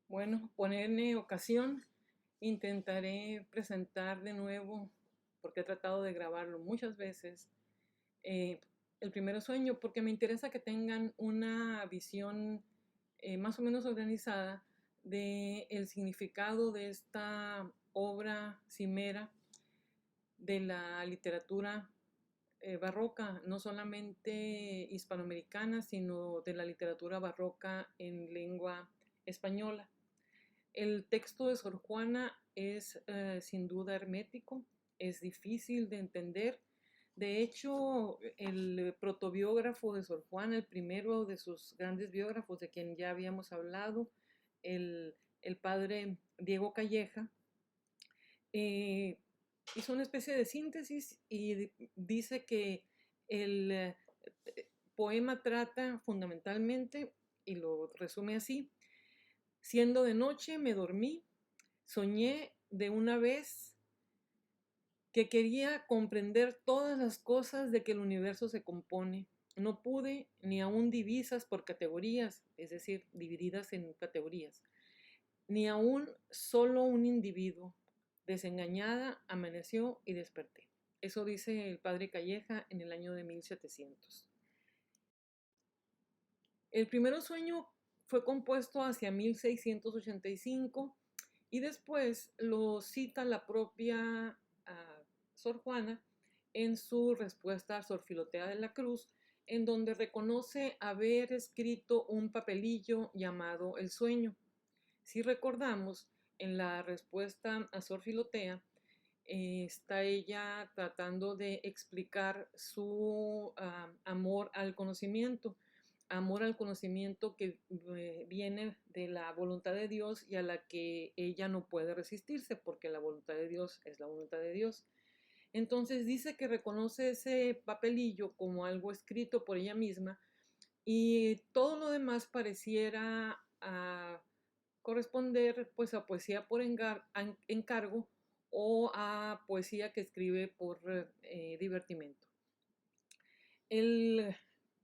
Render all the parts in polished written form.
Bueno, ponerme ocasión, intentaré presentar de nuevo, porque he tratado de grabarlo muchas veces, eh, el primer sueño, porque me interesa que tengan una visión más o menos organizada del significado de esta obra cimera de la literatura barroca, no solamente hispanoamericana, sino de la literatura barroca en lengua española. El texto de Sor Juana es sin duda hermético, es difícil de entender. De hecho, el protobiógrafo de Sor Juana, el primero de sus grandes biógrafos, de quien ya habíamos hablado, el padre Diego Calleja, eh, hizo una especie de síntesis y dice que el poema trata fundamentalmente, y lo resume así: siendo de noche me dormí, soñé de una vez que quería comprender todas las cosas de que el universo se compone. No pude, ni aún divisas por categorías, es decir, divididas en categorías, ni aún solo un individuo. Desengañada, amaneció y desperté. Eso dice el padre Calleja en el año de 1700. El primer sueño fue compuesto hacia 1685 y después lo cita la propia Sor Juana en su respuesta a Sor Filotea de la Cruz, en donde reconoce haber escrito un papelillo llamado El Sueño. Si recordamos, en la respuesta a Sor Filotea, está ella tratando de explicar su amor al conocimiento que viene de la voluntad de Dios y a la que ella no puede resistirse, porque la voluntad de Dios es la voluntad de Dios. Entonces dice que reconoce ese papelillo como algo escrito por ella misma y todo lo demás pareciera corresponder pues a poesía por encargo o a poesía que escribe por divertimento.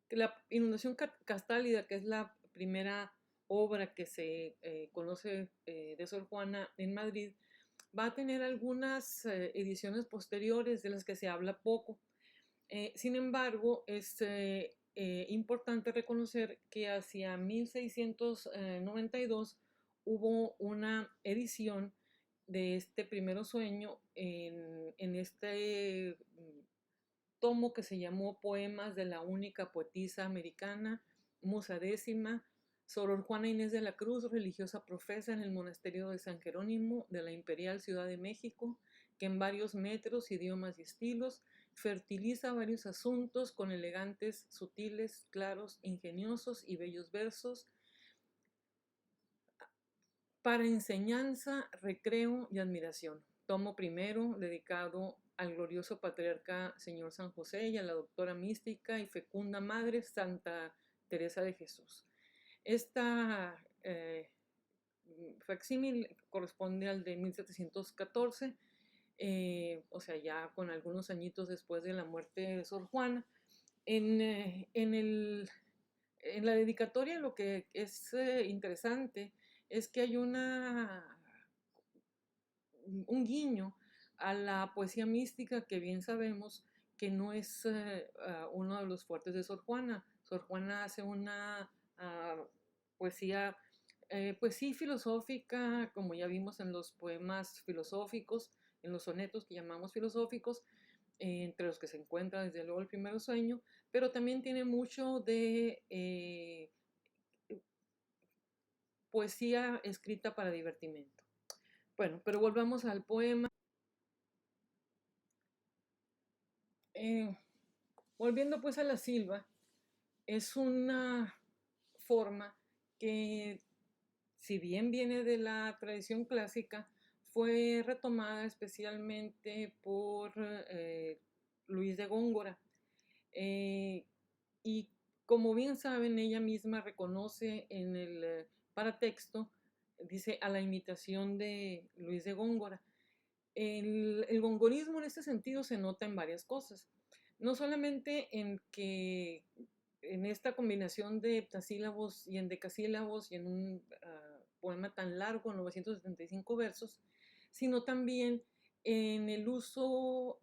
La inundación castálida, que es la primera obra que se conoce de Sor Juana en Madrid, va a tener algunas ediciones posteriores de las que se habla poco. Sin embargo, es importante reconocer que hacia 1692 hubo una edición de este primer sueño en este tomo que se llamó Poemas de la única poetisa americana, Musa Décima, Sor Juana Inés de la Cruz, religiosa profesa en el monasterio de San Jerónimo de la Imperial Ciudad de México, que en varios metros, idiomas y estilos fertiliza varios asuntos con elegantes, sutiles, claros, ingeniosos y bellos versos para enseñanza, recreo y admiración. Tomo primero, dedicado al glorioso patriarca Señor San José y a la doctora mística y fecunda Madre Santa Teresa de Jesús. Esta facsímil corresponde al de 1714, o sea, ya con algunos añitos después de la muerte de Sor Juana. En la dedicatoria lo que es interesante es que hay un guiño a la poesía mística, que bien sabemos que no es uno de los fuertes de Sor Juana. Sor Juana hace una poesía, pues sí, filosófica, como ya vimos en los poemas filosóficos, en los sonetos que llamamos filosóficos, entre los que se encuentra desde luego el primer sueño, pero también tiene mucho de poesía escrita para divertimento. Bueno, pero volvamos al poema. Eh, Volviendo pues a la silva, es una forma que, si bien viene de la tradición clásica, fue retomada especialmente por Luis de Góngora. Y como bien saben, ella misma reconoce en el paratexto, dice, a la imitación de Luis de Góngora. El gongorismo en este sentido se nota en varias cosas. No solamente en que en esta combinación de heptasílabos y endecasílabos y en un poema tan largo, 975 versos, sino también en el uso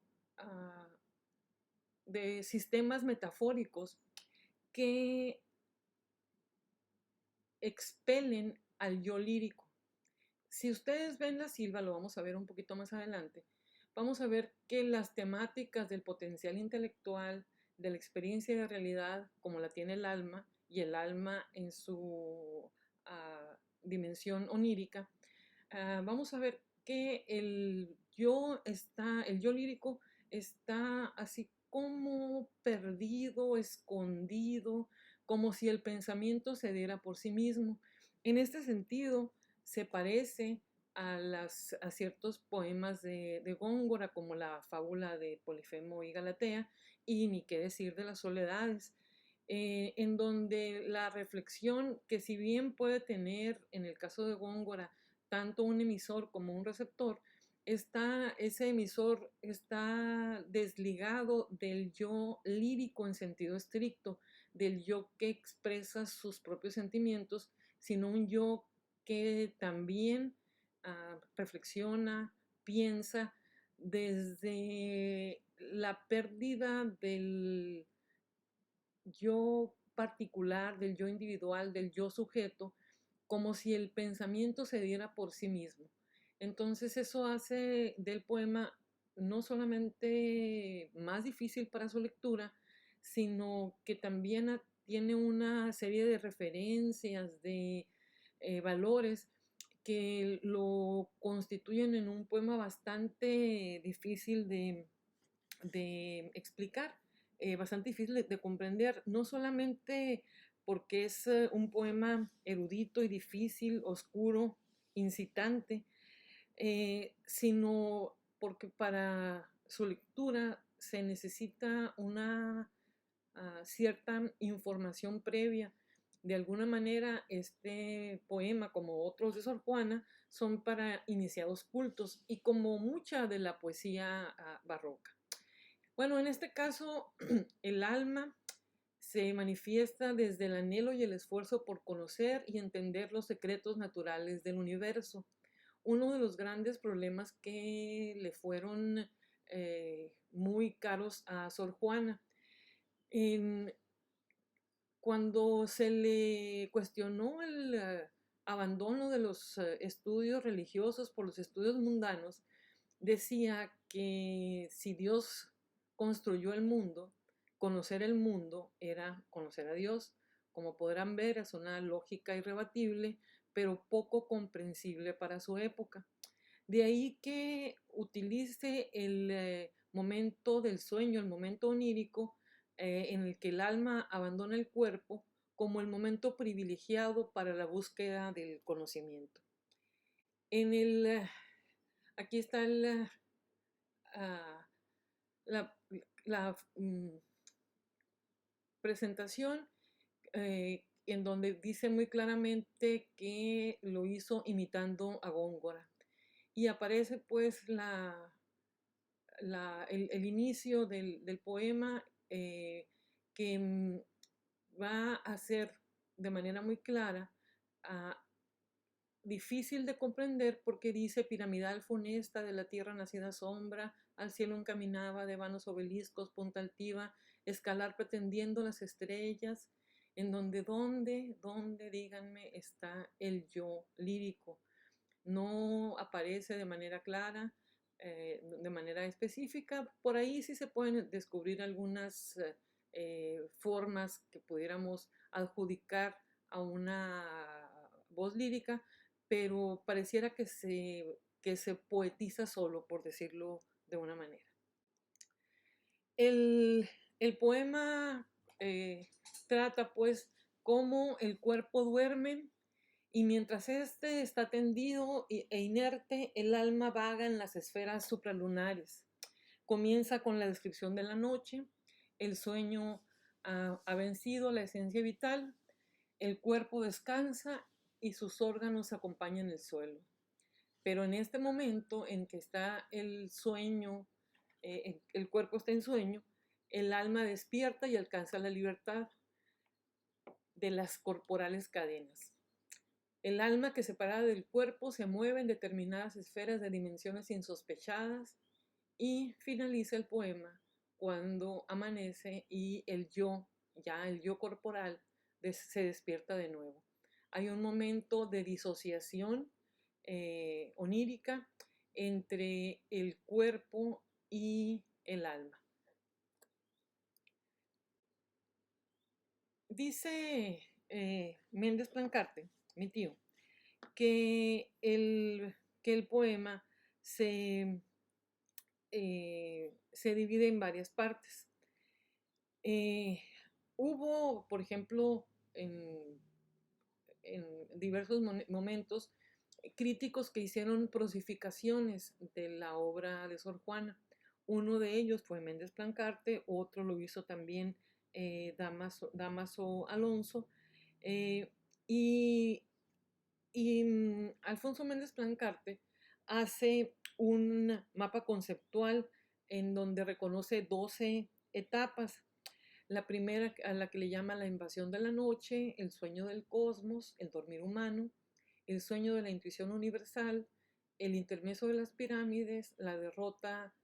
de sistemas metafóricos que expelen al yo lírico. Si ustedes ven La Silva, lo vamos a ver un poquito más adelante, vamos a ver que las temáticas del potencial intelectual, de la experiencia de realidad, como la tiene el alma, y el alma en su dimensión onírica, vamos a ver que el yo lírico está así como perdido, escondido, como si el pensamiento se diera por sí mismo. En este sentido, se parece a ciertos poemas de Góngora, como la fábula de Polifemo y Galatea, y ni qué decir de las soledades, en donde la reflexión, que si bien puede tener, en el caso de Góngora, tanto un emisor como un receptor, ese emisor está desligado del yo lírico en sentido estricto, del yo que expresa sus propios sentimientos, sino un yo que también reflexiona, piensa desde la pérdida del yo particular, del yo individual, del yo sujeto, como si el pensamiento se diera por sí mismo. Entonces eso hace del poema no solamente más difícil para su lectura, sino que también tiene una serie de referencias, de valores que lo constituyen en un poema bastante difícil de explicar, bastante difícil de comprender, no solamente porque es un poema erudito y difícil, oscuro, incitante, sino porque para su lectura se necesita una cierta información previa. De alguna manera, este poema, como otros de Sor Juana, son para iniciados cultos y como mucha de la poesía barroca. Bueno, en este caso, el alma se manifiesta desde el anhelo y el esfuerzo por conocer y entender los secretos naturales del universo. Uno de los grandes problemas que le fueron muy caros a Sor Juana. Cuando se le cuestionó el abandono de los estudios religiosos por los estudios mundanos, decía que si Dios construyó el mundo, conocer el mundo era conocer a Dios. Como podrán ver, es una lógica irrebatible, pero poco comprensible para su época. De ahí que utilice el momento del sueño, el momento onírico, en el que el alma abandona el cuerpo, como el momento privilegiado para la búsqueda del conocimiento. Aquí está la presentación, en donde dice muy claramente que lo hizo imitando a Góngora. Y aparece pues el inicio del poema, que va a ser de manera muy clara difícil de comprender, porque dice: piramidal funesta, de la tierra nacida sombra, al cielo encaminaba de vanos obeliscos, punta altiva, escalar pretendiendo las estrellas, en donde, díganme, está el yo lírico. No aparece de manera clara, de manera específica. Por ahí sí se pueden descubrir algunas formas que pudiéramos adjudicar a una voz lírica, pero pareciera que se poetiza solo, por decirlo de una manera. El poema trata pues cómo el cuerpo duerme y mientras éste está tendido e inerte, el alma vaga en las esferas supralunares. Comienza con la descripción de la noche, el sueño ha vencido la esencia vital, el cuerpo descansa y sus órganos acompañan el suelo. Pero en este momento en que está el sueño, el cuerpo está en sueño, el alma despierta y alcanza la libertad de las corporales cadenas. El alma que separada del cuerpo se mueve en determinadas esferas de dimensiones insospechadas y finaliza el poema cuando amanece y el yo, ya el yo corporal, se despierta de nuevo. Hay un momento de disociación onírica entre el cuerpo y el alma. Dice Méndez Plancarte, mi tío, que el poema se divide en varias partes. Hubo, por ejemplo, en diversos momentos, críticos que hicieron prosificaciones de la obra de Sor Juana. Uno de ellos fue Méndez Plancarte, otro lo hizo también Damaso Alonso, y Alfonso Méndez Plancarte hace un mapa conceptual en donde reconoce 12 etapas. La primera, a la que le llama la invasión de la noche, el sueño del cosmos, el dormir humano, el sueño de la intuición universal, el intermeso de las pirámides, la derrota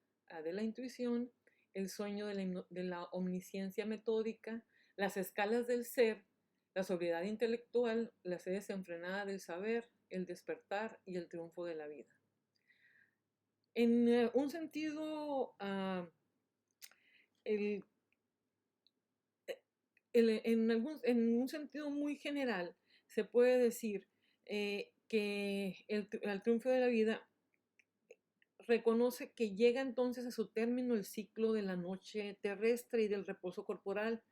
de la intuición, el sueño de la omnisciencia metódica, las escalas del ser, la sobriedad intelectual, la sed desenfrenada del saber, el despertar y el triunfo de la vida. En un sentido, en un sentido muy general, se puede decir que el triunfo de la vida reconoce que llega entonces a su término el ciclo de la noche terrestre y del reposo corporal.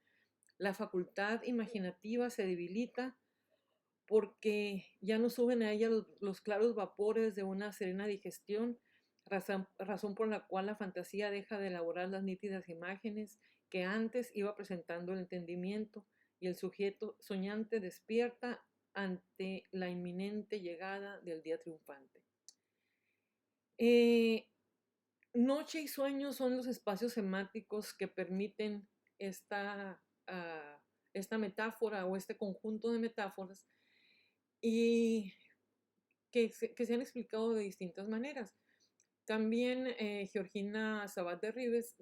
La facultad imaginativa se debilita porque ya no suben a ella los claros vapores de una serena digestión, razón por la cual la fantasía deja de elaborar las nítidas imágenes que antes iba presentando el entendimiento, y el sujeto soñante despierta ante la inminente llegada del día triunfante. Noche y sueño son los espacios semánticos que permiten esta metáfora o este conjunto de metáforas, y que se han explicado de distintas maneras. También Georgina Sabat de Ribes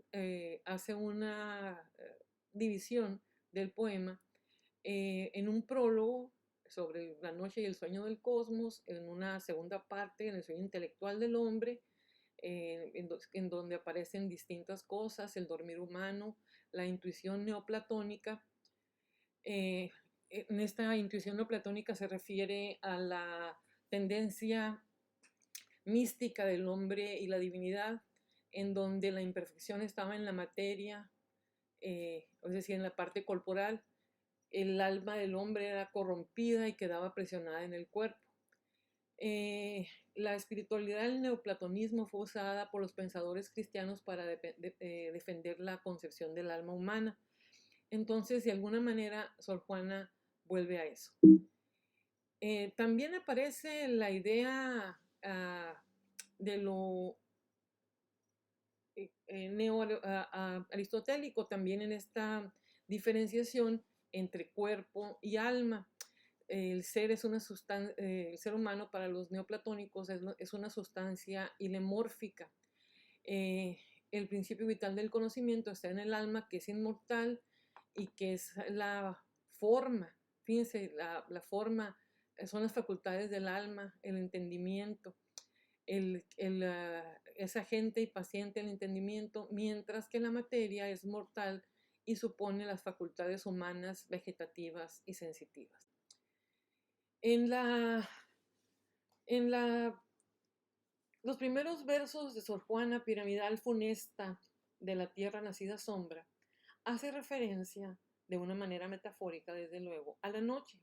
hace una división del poema en un prólogo sobre la noche y el sueño del cosmos, en una segunda parte, en el sueño intelectual del hombre, en donde aparecen distintas cosas, el dormir humano, la intuición neoplatónica. En esta intuición neoplatónica se refiere a la tendencia mística del hombre y la divinidad, en donde la imperfección estaba en la materia, es decir, en la parte corporal. El alma del hombre era corrompida y quedaba presionada en el cuerpo. La espiritualidad del neoplatonismo fue usada por los pensadores cristianos para defender la concepción del alma humana. Entonces, de alguna manera, Sor Juana vuelve a eso. También aparece la idea de lo neo-aristotélico también en esta diferenciación entre cuerpo y alma. El ser es una sustancia, el ser humano para los neoplatónicos es una sustancia ilemórfica. El principio vital del conocimiento está en el alma, que es inmortal y que es la forma. Fíjense, la forma son las facultades del alma, el entendimiento, es agente y paciente el entendimiento, mientras que la materia es mortal y supone las facultades humanas, vegetativas y sensitivas. Los primeros versos de Sor Juana, piramidal funesta de la tierra nacida sombra, hace referencia, de una manera metafórica desde luego, a la noche,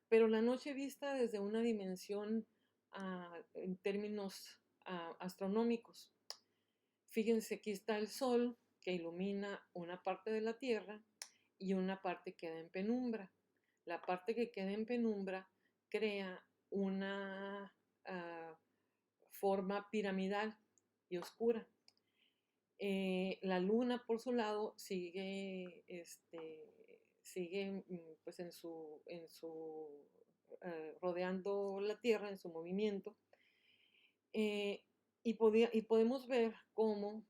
pero la noche vista desde una dimensión en términos astronómicos. Fíjense, aquí está el sol que ilumina una parte de la tierra y una parte queda en penumbra. La parte que queda en penumbra crea una forma piramidal y oscura. La luna, por su lado, sigue pues en su rodeando la Tierra en su movimiento. Y podemos ver cómo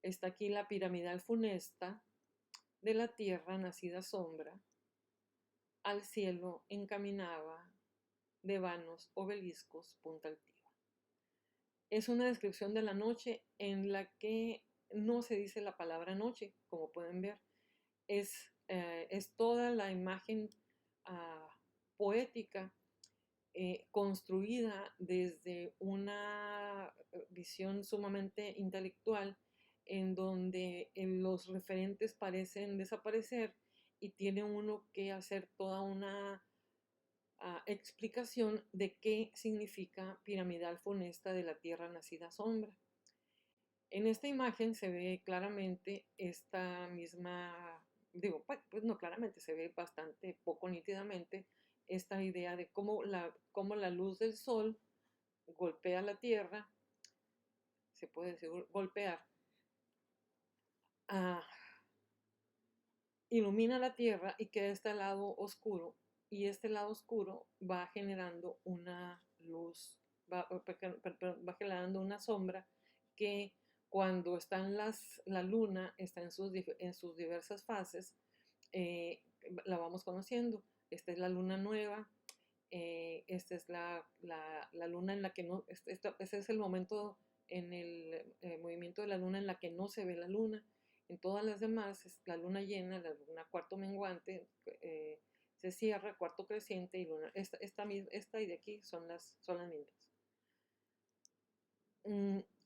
está aquí la piramidal funesta de la Tierra nacida sombra, al cielo encaminaba de vanos obeliscos punta altiva. Es una descripción de la noche en la que no se dice la palabra noche, como pueden ver. Es toda la imagen poética construida desde una visión sumamente intelectual, en donde los referentes parecen desaparecer y tiene uno que hacer toda una explicación de qué significa piramidal funesta de la Tierra nacida sombra. En esta imagen se ve claramente esta misma, digo, pues no claramente, se ve bastante poco nítidamente esta idea de cómo la luz del sol golpea la Tierra, se puede decir golpear, ilumina la Tierra y queda este lado oscuro, y este lado oscuro va generando una luz, va generando una sombra que cuando la luna está en sus diversas fases, la vamos conociendo. Esta es la luna nueva, esta es la luna en la que no, ese es el momento en el movimiento de la luna en la que no se ve la luna. En todas las demás, la luna llena, la luna cuarto menguante, se cierra, cuarto creciente, y luna, esta y de aquí son las mismas.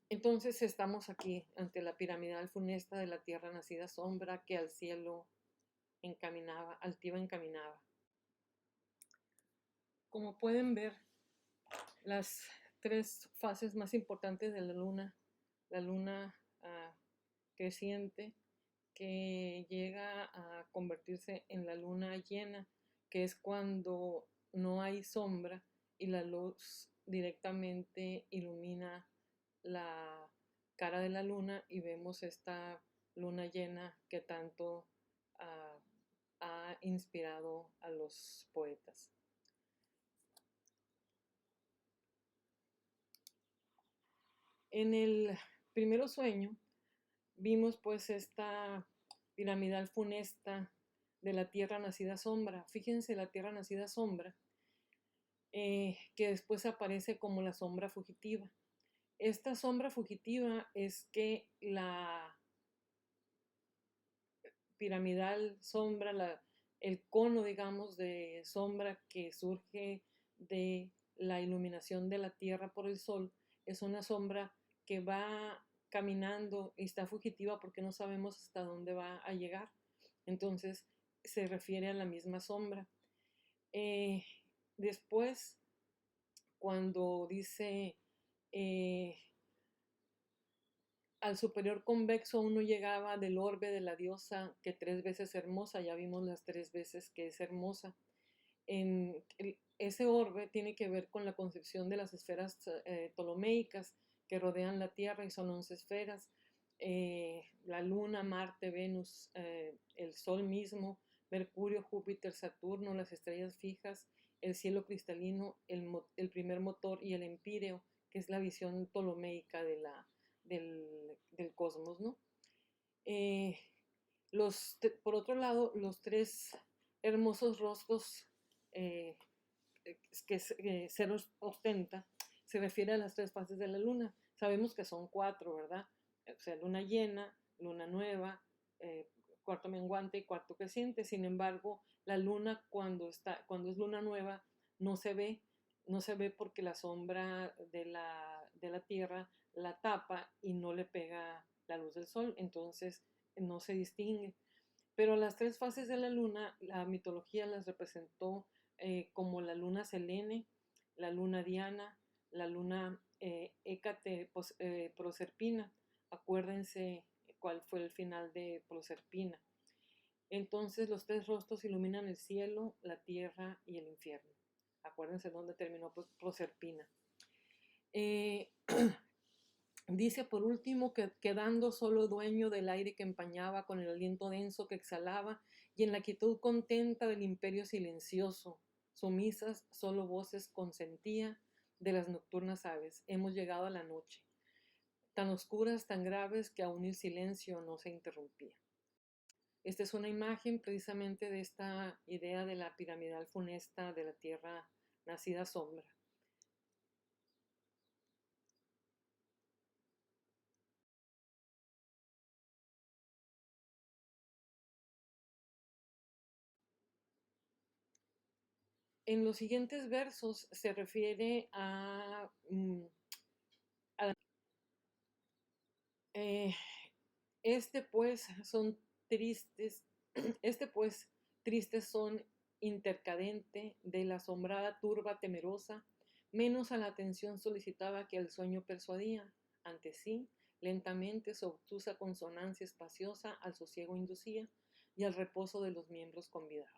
Entonces estamos aquí ante la piramidal funesta de la Tierra nacida sombra que al cielo altiva encaminaba. Como pueden ver, las tres fases más importantes de la luna creciente, que llega a convertirse en la luna llena, que es cuando no hay sombra y la luz directamente ilumina la cara de la luna y vemos esta luna llena que tanto ha inspirado a los poetas. En el primer sueño vimos pues esta piramidal funesta de la Tierra nacida sombra. Fíjense, la Tierra nacida sombra, que después aparece como la sombra fugitiva. Esta sombra fugitiva es que la piramidal sombra, el cono, digamos, de sombra que surge de la iluminación de la Tierra por el Sol, es una sombra que va caminando y está fugitiva porque no sabemos hasta dónde va a llegar. Entonces se refiere a la misma sombra. Después, cuando dice al superior convexo uno llegaba del orbe de la diosa que 3 veces hermosa, ya vimos las 3 veces que es hermosa. Ese orbe tiene que ver con la concepción de las esferas ptolomeicas que rodean la Tierra, y son 11 esferas. La Luna, Marte, Venus, el Sol mismo, Mercurio, Júpiter, Saturno, las estrellas fijas, el cielo cristalino, el primer motor y el empíreo, que es la visión ptolomeica del cosmos, ¿no? Por otro lado, los 3 hermosos rostros que Ceros ostenta, se refiere a las 3 fases de la luna. Sabemos que son 4, ¿verdad? O sea, luna llena, luna nueva, cuarto menguante y cuarto creciente. Sin embargo, la luna cuando es luna nueva no se ve porque la sombra de la Tierra la tapa y no le pega la luz del sol, entonces no se distingue. Pero las 3 fases de la luna, la mitología las representó como la luna Selene, la luna Diana, la luna Hécate Proserpina. Acuérdense cuál fue el final de Proserpina. Entonces los 3 rostros iluminan el cielo, la tierra y el infierno. Acuérdense dónde terminó Proserpina. Dice por último que quedando solo dueño del aire que empañaba con el aliento denso que exhalaba y en la quietud contenta del imperio silencioso. sumisas, solo voces consentía de las nocturnas aves. Hemos llegado a la noche, tan oscuras, tan graves, que aún el silencio no se interrumpía. Esta es una imagen precisamente de esta idea de la piramidal funesta de la tierra nacida sombra. En los siguientes versos se refiere a pues son tristes, pues tristes son intercadente de la asombrada turba temerosa, menos a la atención solicitaba que al sueño persuadía, ante sí, lentamente su obtusa consonancia espaciosa al sosiego inducía y al reposo de los miembros convidaba.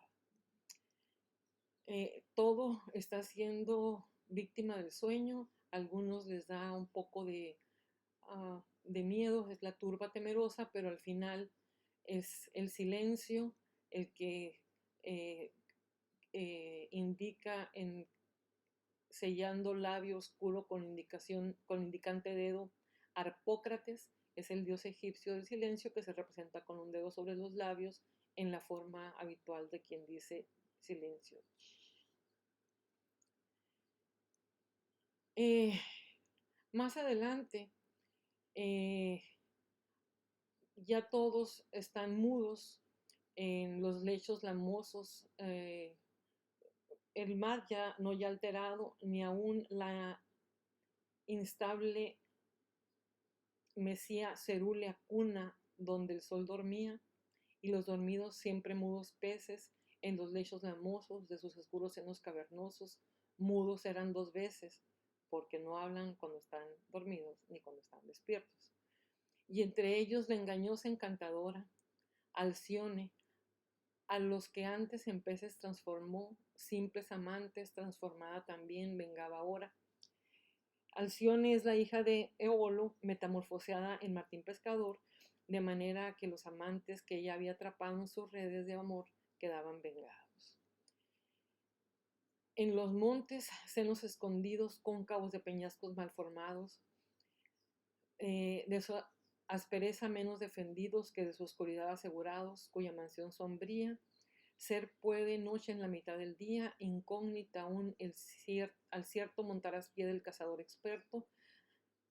Todo está siendo víctima del sueño, a algunos les da un poco de miedo, es la turba temerosa, pero al final es el silencio el que indica en sellando labio oscuro con indicante dedo. Harpócrates es el dios egipcio del silencio que se representa con un dedo sobre los labios en la forma habitual de quien dice silencio. Más adelante, ya todos están mudos en los lechos lamosos, el mar ya no ya alterado, ni aún la instable mesía cerúlea cuna donde el sol dormía, y los dormidos siempre mudos peces en los lechos lamosos de sus oscuros senos cavernosos, mudos eran dos veces, porque no hablan cuando están dormidos ni cuando están despiertos. Y entre ellos la engañosa encantadora, Alcione, a los que antes en peces transformó, simples amantes, transformada también, vengaba ahora. Alcione es la hija de Eolo, metamorfoseada en Martín Pescador, de manera que los amantes que ella había atrapado en sus redes de amor quedaban vengados. En los montes, senos escondidos, cóncavos de peñascos malformados, de su aspereza menos defendidos que de su oscuridad asegurados, cuya mansión sombría ser puede noche en la mitad del día, incógnita aún al cierto montarás pie del cazador experto,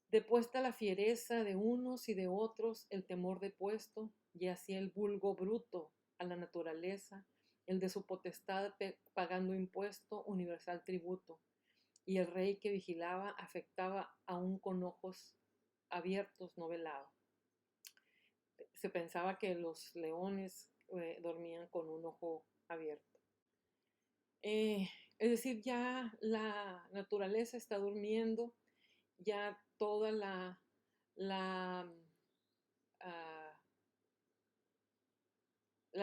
depuesta la fiereza de unos y de otros, el temor depuesto, y así el vulgo bruto a la naturaleza, el de su potestad pagando impuesto, universal tributo, y el rey que vigilaba afectaba aún con ojos abiertos, no velado. Se pensaba que los leones dormían con un ojo abierto. Es decir, ya la naturaleza está durmiendo, ya toda la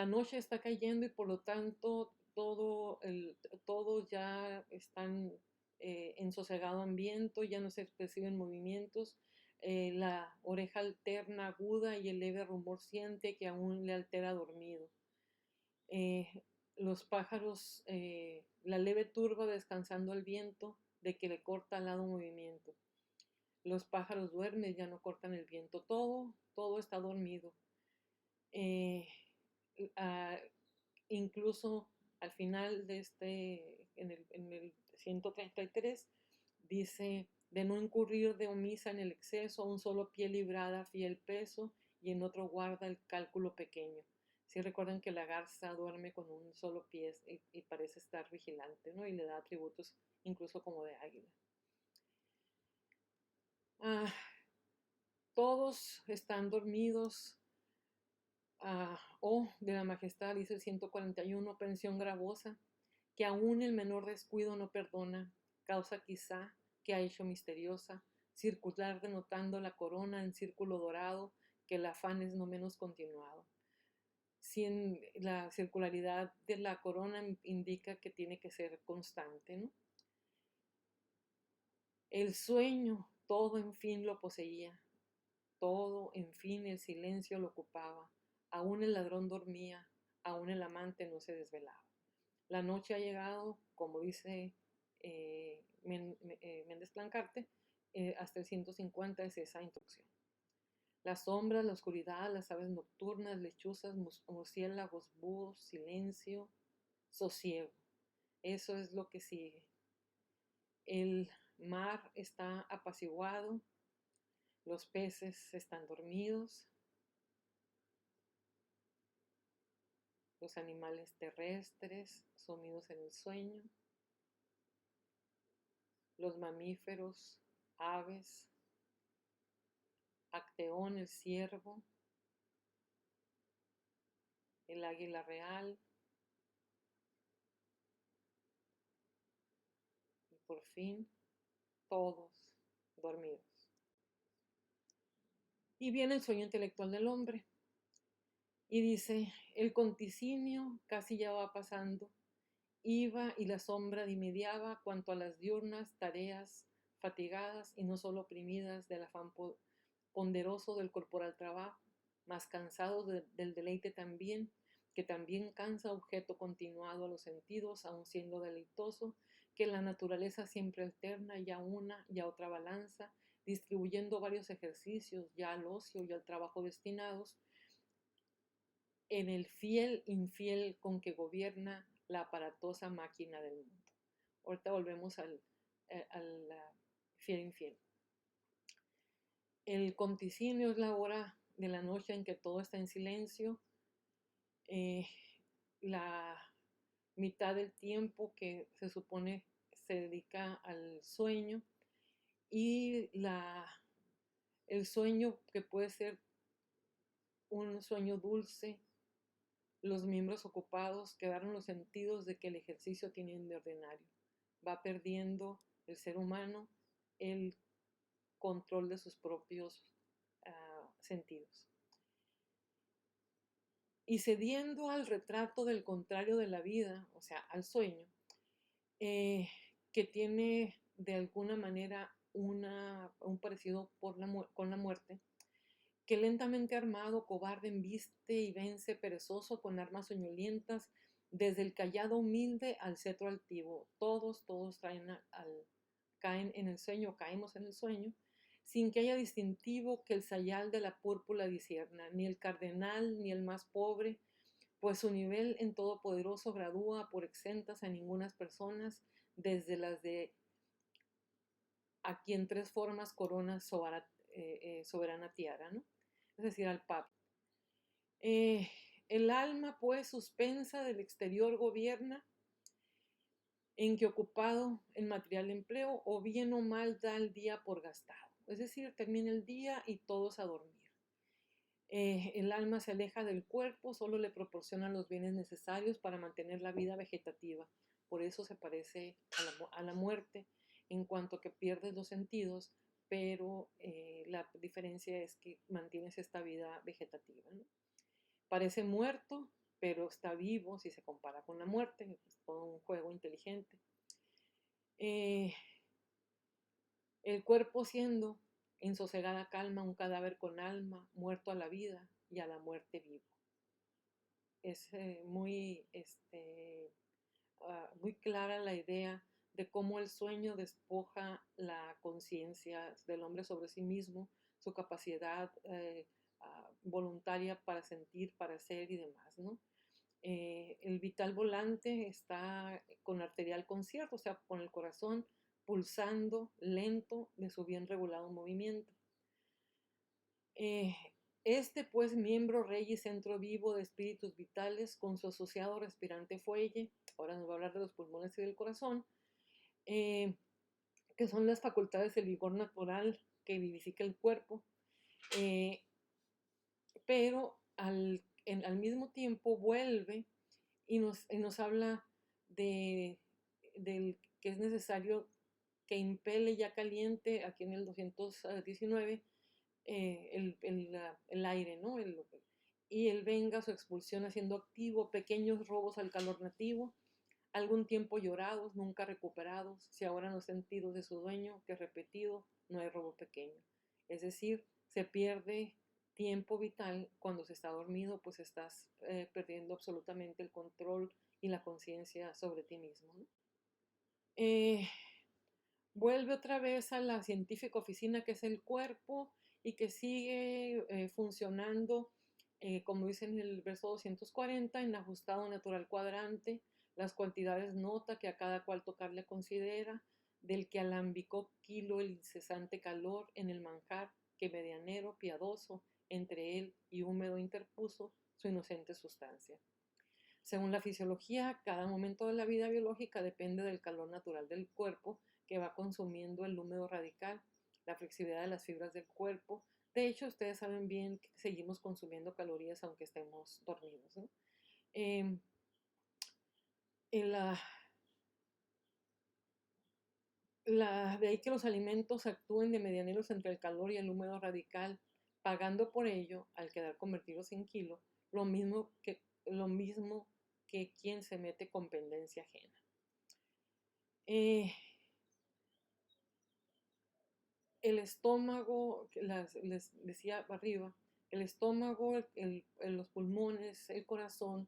noche está cayendo y por lo tanto todos ya están en sosegado ambiente, ya no se perciben movimientos, la oreja alterna aguda y el leve rumor siente que aún le altera dormido. Los pájaros, la leve turba descansando al viento de que le corta al lado movimiento. Los pájaros duermen, ya no cortan el viento, todo está dormido. Incluso al final de en el 133, dice, de no incurrir de omisa en el exceso, a un solo pie librada fiel peso, y en otro guarda el cálculo pequeño. Si recuerdan que la garza duerme con un solo pie y parece estar vigilante, ¿no? Y le da atributos incluso como de águila. Todos están dormidos. De la majestad, dice el 141, pensión gravosa, que aún el menor descuido no perdona, causa quizá que ha hecho misteriosa, circular denotando la corona en círculo dorado, que el afán es no menos continuado. Si la circularidad de la corona indica que tiene que ser constante, ¿no? El sueño, todo en fin lo poseía, todo en fin el silencio lo ocupaba, aún el ladrón dormía, aún el amante no se desvelaba. La noche ha llegado, como dice Méndez Plancarte, hasta el 150 es esa instrucción. Las sombras, la oscuridad, las aves nocturnas, lechuzas, murciélagos, búhos, silencio, sosiego. Eso es lo que sigue. El mar está apaciguado, los peces están dormidos, los animales terrestres sumidos en el sueño, los mamíferos, aves, Acteón, el ciervo, el águila real y por fin todos dormidos. Y viene el sueño intelectual del hombre y dice, el conticinio casi ya va pasando, iba y la sombra dimidiaba cuanto a las diurnas tareas fatigadas y no solo oprimidas del afán ponderoso del corporal trabajo, más cansados del deleite también, que también cansa objeto continuado a los sentidos, aun siendo deleitoso, que la naturaleza siempre alterna, ya una, ya otra balanza, distribuyendo varios ejercicios, ya al ocio y al trabajo destinados, en el fiel infiel con que gobierna la aparatosa máquina del mundo. Ahorita volvemos al fiel infiel. El conticinio es la hora de la noche en que todo está en silencio, la mitad del tiempo que se supone se dedica al sueño y el sueño que puede ser un sueño dulce, los miembros ocupados, quedaron los sentidos de que el ejercicio tiene de ordinario. Va perdiendo el ser humano el control de sus propios sentidos. Y cediendo al retrato del contrario de la vida, o sea, al sueño, que tiene de alguna manera un parecido con la muerte, que lentamente armado, cobarde embiste y vence perezoso con armas soñolientas, desde el callado humilde al cetro altivo. Todos caen en el sueño, caemos en el sueño, sin que haya distintivo que el sayal de la púrpura disierna, ni el cardenal, ni el más pobre, pues su nivel en todopoderoso gradúa por exentas a ningunas personas, desde las de a quien tres formas corona soberana tiara, ¿no? Es decir, al Papa. El alma, pues, suspensa del exterior gobierna, en que ocupado en material empleo, o bien o mal da el día por gastado. Es decir, termina el día y todos a dormir. El alma se aleja del cuerpo, solo le proporciona los bienes necesarios para mantener la vida vegetativa. Por eso se parece a la muerte en cuanto que pierdes los sentidos, pero la diferencia es que mantienes esta vida vegetativa, ¿no? Parece muerto, pero está vivo si se compara con la muerte, es todo un juego inteligente. El cuerpo siendo en sosegada calma un cadáver con alma, muerto a la vida y a la muerte vivo. Es muy clara la idea de cómo el sueño despoja la conciencia del hombre sobre sí mismo, su capacidad voluntaria para sentir, para ser y demás, ¿no? El vital volante está con arterial concierto, o sea, con el corazón pulsando lento de su bien regulado movimiento. Pues, miembro rey y centro vivo de espíritus vitales, con su asociado respirante fuelle, ahora nos va a hablar de los pulmones y del corazón, que son las facultades del vigor natural que vivifica el cuerpo, pero al mismo tiempo vuelve y nos habla del que es necesario que impele ya caliente, aquí en el 219, el aire, ¿no? Y él venga su expulsión haciendo activo pequeños robos al calor nativo, algún tiempo llorados, nunca recuperados, si ahora en los sentidos de su dueño, que repetido, no hay robo pequeño. Es decir, se pierde tiempo vital, cuando se está dormido, pues estás perdiendo absolutamente el control y la conciencia sobre ti mismo, ¿no? Vuelve otra vez a la científica oficina que es el cuerpo y que sigue funcionando, como dice en el verso 240, en ajustado natural cuadrante, las cuantidades nota que a cada cual tocarle considera, del que alambicó kilo el incesante calor en el manjar que medianero, piadoso, entre él y húmedo interpuso su inocente sustancia. Según la fisiología, cada momento de la vida biológica depende del calor natural del cuerpo que va consumiendo el húmedo radical, la flexibilidad de las fibras del cuerpo. De hecho, ustedes saben bien que seguimos consumiendo calorías aunque estemos dormidos, ¿no? Eh, de ahí que los alimentos actúen de medianeros entre el calor y el húmedo radical, pagando por ello, al quedar convertidos en kilo, lo mismo que quien se mete con pendencia ajena. El estómago, les decía arriba, el estómago, los pulmones, el corazón,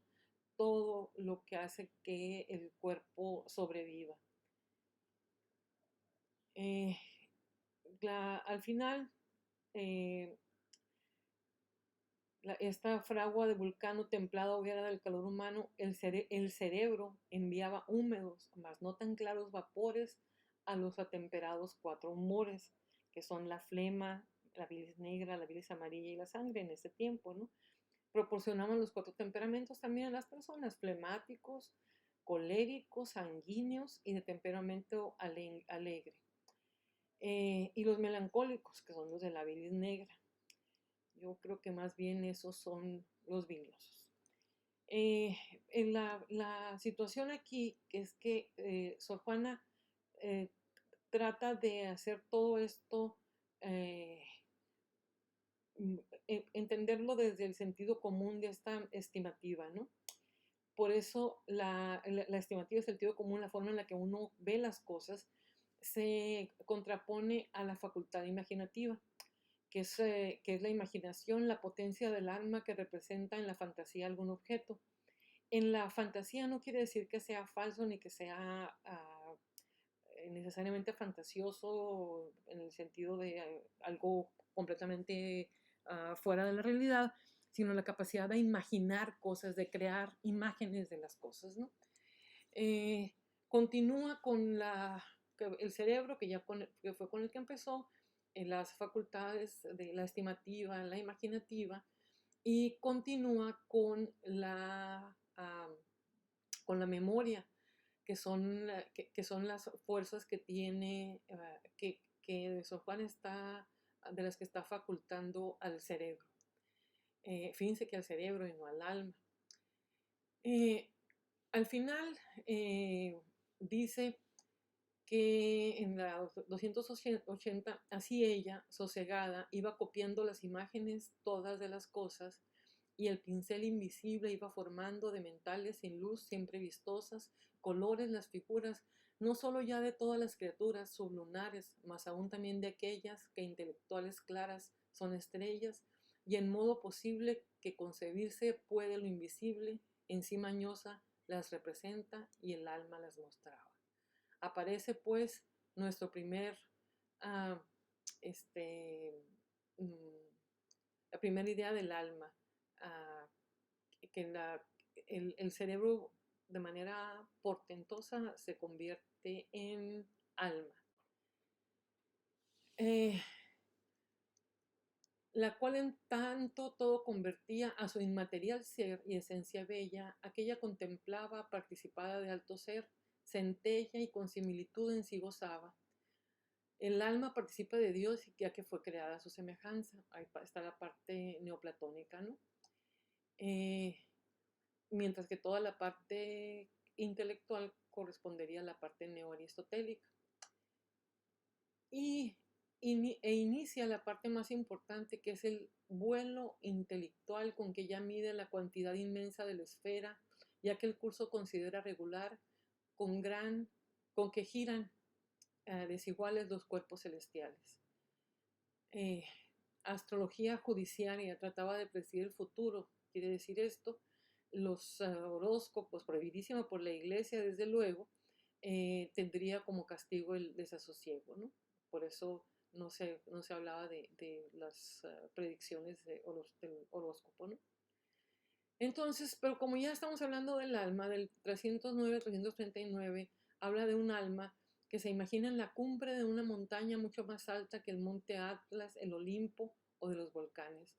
todo lo que hace que el cuerpo sobreviva. Al final, esta fragua de Vulcano templada hoguera del calor humano, el cerebro enviaba húmedos, mas no tan claros vapores a los atemperados cuatro humores, que son la flema, la bilis negra, la bilis amarilla y la sangre en ese tiempo, ¿no? Proporcionaban los cuatro temperamentos también a las personas, flemáticos, coléricos, sanguíneos y de temperamento alegre. Y los melancólicos, que son los de la bilis negra. Yo creo que más bien esos son los biliosos. En la situación aquí que es que Sor Juana trata de hacer todo esto, entenderlo desde el sentido común de esta estimativa, ¿no? Por eso la estimativa, el sentido común, la forma en la que uno ve las cosas, se contrapone a la facultad imaginativa, que es la imaginación, la potencia del alma que representa en la fantasía algún objeto. En la fantasía no quiere decir que sea falso ni que sea necesariamente fantasioso en el sentido de algo completamente fuera de la realidad, sino la capacidad de imaginar cosas, de crear imágenes de las cosas, ¿no? Continúa con el cerebro, que fue con el que empezó, las facultades de la estimativa, la imaginativa, y continúa con con la memoria, que son las fuerzas que tiene, que Sor Juan de las que está facultando al cerebro. Fíjense que al cerebro y no al alma. Al final dice que en la 280, así ella, sosegada, iba copiando las imágenes todas de las cosas y el pincel invisible iba formando de mentales sin luz, siempre vistosas, colores las figuras, no solo ya de todas las criaturas sublunares, mas aún también de aquellas que intelectuales claras son estrellas, y en modo posible que concebirse puede lo invisible, en sí mañosa las representa y el alma las mostraba. Aparece pues nuestro primer, uh, este, la primera idea del alma, que el cerebro de manera portentosa se convierte en alma. La cual en tanto todo convertía a su inmaterial ser y esencia bella, aquella contemplaba, participada de alto ser, centella y con similitud en sí gozaba. El alma participa de Dios ya que fue creada a su semejanza. Ahí está la parte neoplatónica, ¿no? Mientras que toda la parte intelectual correspondería a la parte neoaristotélica. E inicia la parte más importante, que es el vuelo intelectual con que ya mide la cantidad inmensa de la esfera, ya que el curso considera regular con que giran desiguales los cuerpos celestiales. astrología judiciaria trataba de predecir el futuro. Quiere decir esto, los horóscopos, prohibidísimo por la iglesia, desde luego, tendría como castigo el desasosiego, ¿no? Por eso no se hablaba de las predicciones del horóscopo, ¿no? Entonces, pero como ya estamos hablando del alma, del 309 339, habla de un alma que se imagina en la cumbre de una montaña mucho más alta que el monte Atlas, el Olimpo o de los volcanes.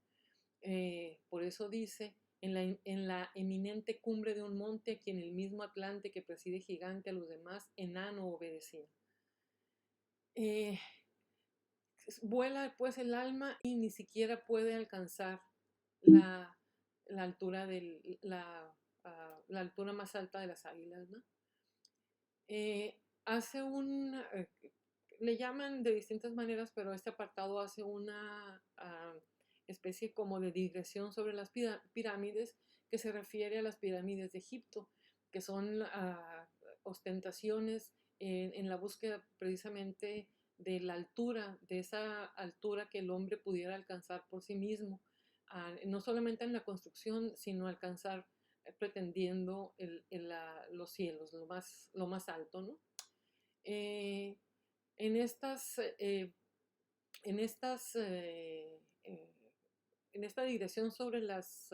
Por eso dice, en la eminente cumbre de un monte a quien el mismo Atlante que preside gigante a los demás, enano obedecía. Vuela pues el alma y ni siquiera puede alcanzar la, la altura, la altura más alta de las águilas, ¿no? Hace le llaman de distintas maneras, pero este apartado hace una especie como de digresión sobre las pirámides, que se refiere a las pirámides de Egipto, que son ostentaciones en la búsqueda precisamente de la altura, de esa altura que el hombre pudiera alcanzar por sí mismo, no solamente en la construcción, sino alcanzar pretendiendo los cielos, lo más alto, ¿no? En estas, en estas, en esta digresión sobre las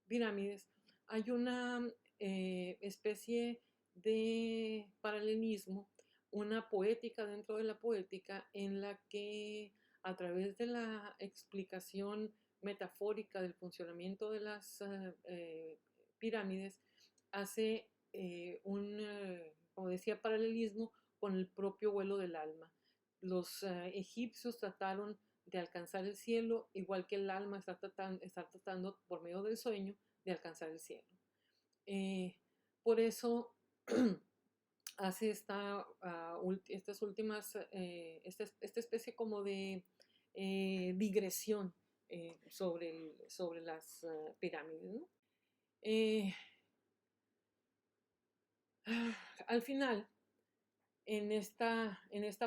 pirámides, hay una especie de paralelismo, una poética dentro de la poética en la que a través de la explicación metafórica del funcionamiento de las pirámides hace como decía, paralelismo con el propio vuelo del alma. Los egipcios trataron de alcanzar el cielo, igual que el alma está tratando por medio del sueño de alcanzar el cielo. Por eso hace estas últimas, esta especie como de digresión sobre las pirámides, ¿no? Al final, en esta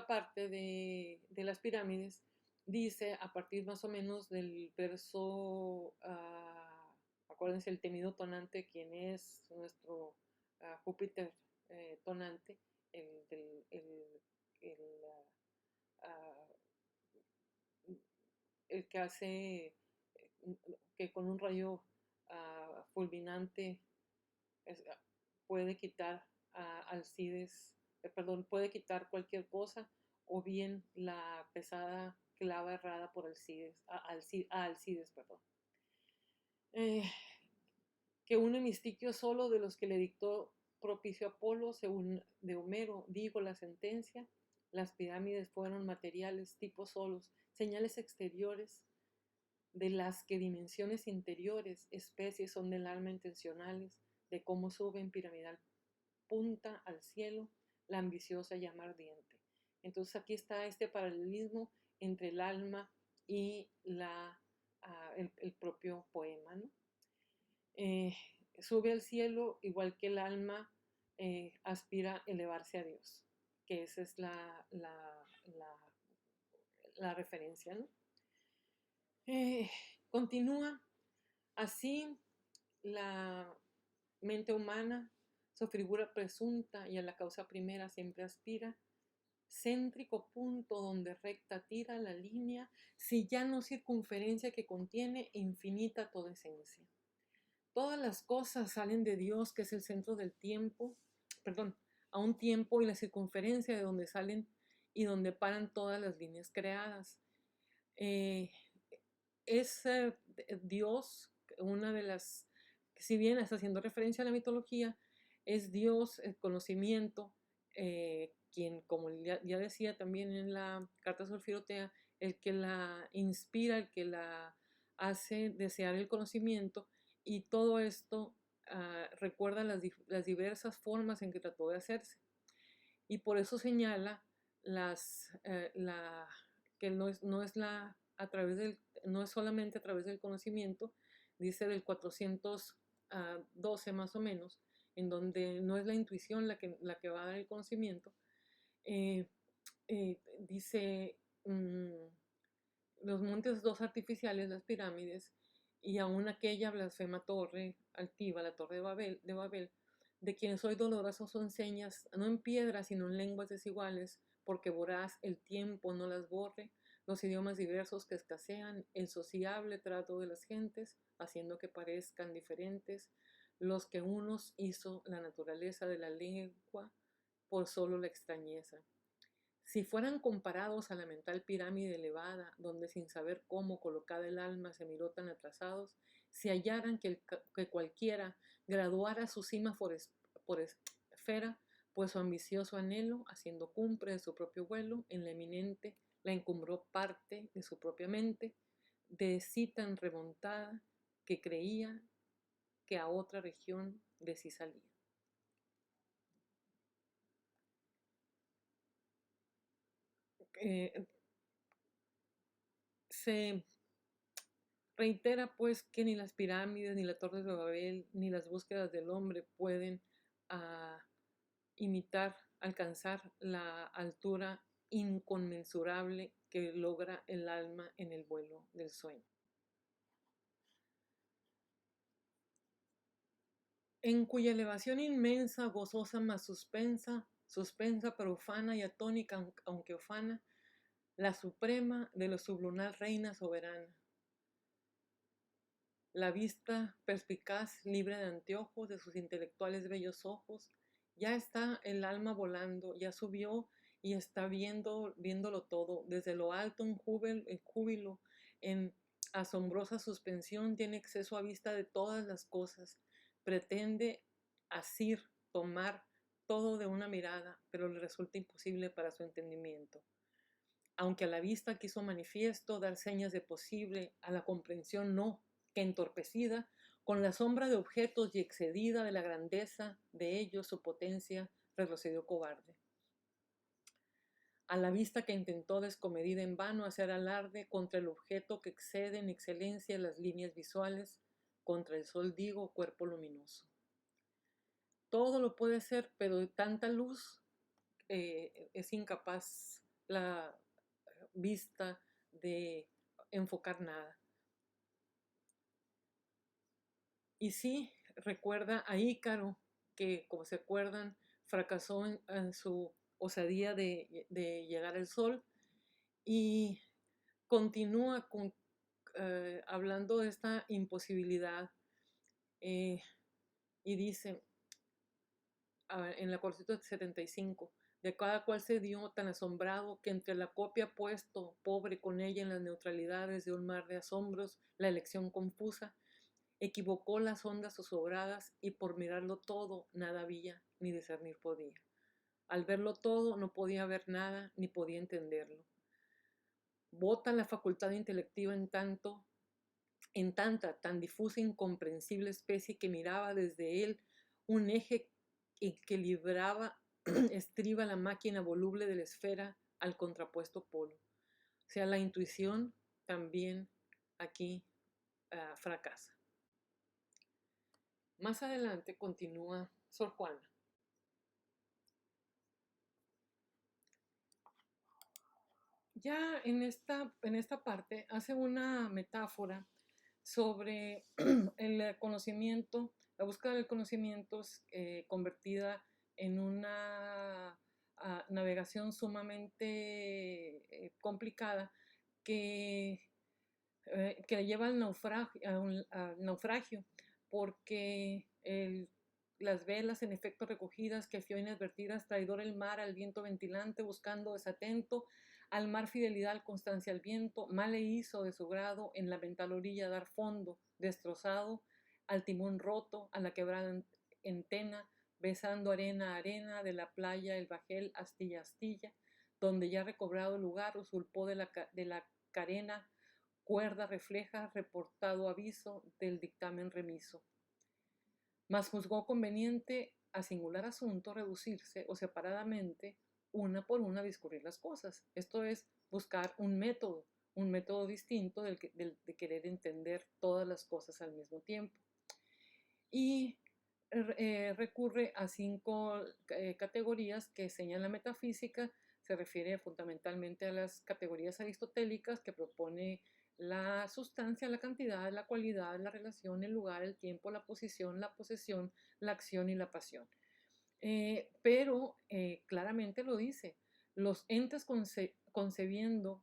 parte de las pirámides, dice a partir más o menos del verso, acuérdense, el temido tonante, quien es nuestro Júpiter tonante, uh, el que hace que con un rayo fulminante puede quitar Alcides, puede quitar cualquier cosa, o bien la pesada clava errada por Alcides, perdón. Que un hemistiquio solo de los que le dictó propicio Apolo, según de Homero, digo la sentencia, las pirámides fueron materiales, tipos solos, señales exteriores, de las que dimensiones interiores, especies son del alma intencionales, de cómo sube en piramidal punta al cielo la ambiciosa llama ardiente. Entonces aquí está este paralelismo entre el alma y el propio poema, ¿no? Sube al cielo igual que el alma aspira a elevarse a Dios, que esa es la referencia, ¿no? Continúa así la mente humana, su figura presunta y a la causa primera siempre aspira, céntrico punto donde recta tira la línea, si ya no circunferencia que contiene infinita toda esencia. Todas las cosas salen de Dios, que es el centro del tiempo, a un tiempo y la circunferencia de donde salen y donde paran todas las líneas creadas. Es Dios, una de las, si bien está haciendo referencia a la mitología, es Dios, el conocimiento, quien, como ya decía también en la carta Solfirotea, el que la inspira, el que la hace desear el conocimiento, y todo esto recuerda las diversas formas en que trató de hacerse. Y por eso señala que no es solamente a través del conocimiento, dice del 412 más o menos, en donde no es la intuición la que va a dar el conocimiento, dice mm, los montes dos artificiales, las pirámides, y aún aquella blasfema torre altiva, la torre de Babel, de quienes hoy dolorosos son señas, no en piedra, sino en lenguas desiguales, porque voraz el tiempo no las borre, los idiomas diversos que escasean, el sociable trato de las gentes, haciendo que parezcan diferentes, los que unos hizo la naturaleza de la lengua por solo la extrañeza. Si fueran comparados a la mental pirámide elevada, donde sin saber cómo colocada el alma se miró tan atrasados, si hallaran que cualquiera graduara su cima por esfera, pues su ambicioso anhelo, haciendo cumbre de su propio vuelo, en la eminente la encumbró parte de su propia mente, de sí tan remontada que creía que a otra región de sí salía. Eh, se reitera pues que ni las pirámides, ni la Torre de Babel, ni las búsquedas del hombre pueden ah, imitar, alcanzar la altura inconmensurable que logra el alma en el vuelo del sueño. En cuya elevación inmensa, gozosa más suspensa, profana y atónica, aunque ufana, la suprema de lo sublunar reina soberana. La vista perspicaz, libre de anteojos, de sus intelectuales bellos ojos, ya está el alma volando, ya subió y está viéndolo todo. Desde lo alto un júbilo en asombrosa suspensión, tiene acceso a vista de todas las cosas. Pretende asir, tomar todo de una mirada, pero le resulta imposible para su entendimiento. Aunque a la vista quiso manifiesto dar señas de posible, a la comprensión no, que entorpecida, con la sombra de objetos y excedida de la grandeza de ellos su potencia, retrocedió cobarde. A la vista que intentó descomedida en vano hacer alarde contra el objeto que excede en excelencia las líneas visuales, contra el sol digo, cuerpo luminoso. Todo lo puede ser, pero de tanta luz es incapaz la vista de enfocar nada. Y sí, recuerda a Ícaro, que como se acuerdan, fracasó en su osadía de llegar al sol, y continúa hablando de esta imposibilidad, y dice en la 475, de cada cual se dio tan asombrado que entre la copia puesto, pobre con ella en las neutralidades de un mar de asombros, la elección confusa, equivocó las ondas zozobradas y por mirarlo todo nada había ni discernir podía. Al verlo todo no podía ver nada ni podía entenderlo. Bota la facultad intelectiva en tanta, tan difusa e incomprensible especie que miraba desde él un eje que libraba, estriba la máquina voluble de la esfera al contrapuesto polo. O sea, la intuición también aquí fracasa. Más adelante continúa Sor Juana. Ya en esta parte hace una metáfora sobre el conocimiento, la búsqueda del conocimiento convertida en una navegación sumamente complicada que lleva al naufragio, porque las velas en efecto recogidas que fió inadvertidas, traidor el mar al viento ventilante, buscando desatento, al mar fidelidad, al constancia al viento, mal le hizo de su grado en la mental orilla dar fondo, destrozado, al timón roto, a la quebrada entena, besando arena a arena, de la playa el bajel astilla a astilla, donde ya recobrado lugar usurpó de la carena cuerda refleja reportado aviso del dictamen remiso. Mas juzgó conveniente a singular asunto reducirse o separadamente una por una discurrir las cosas. Esto es buscar un método distinto de querer entender todas las cosas al mismo tiempo. Y recurre a 5 categorías que señala la metafísica, se refiere fundamentalmente a las categorías aristotélicas que propone la sustancia, la cantidad, la cualidad, la relación, el lugar, el tiempo, la posición, la posesión, la acción y la pasión. Pero claramente lo dice, los entes concebiendo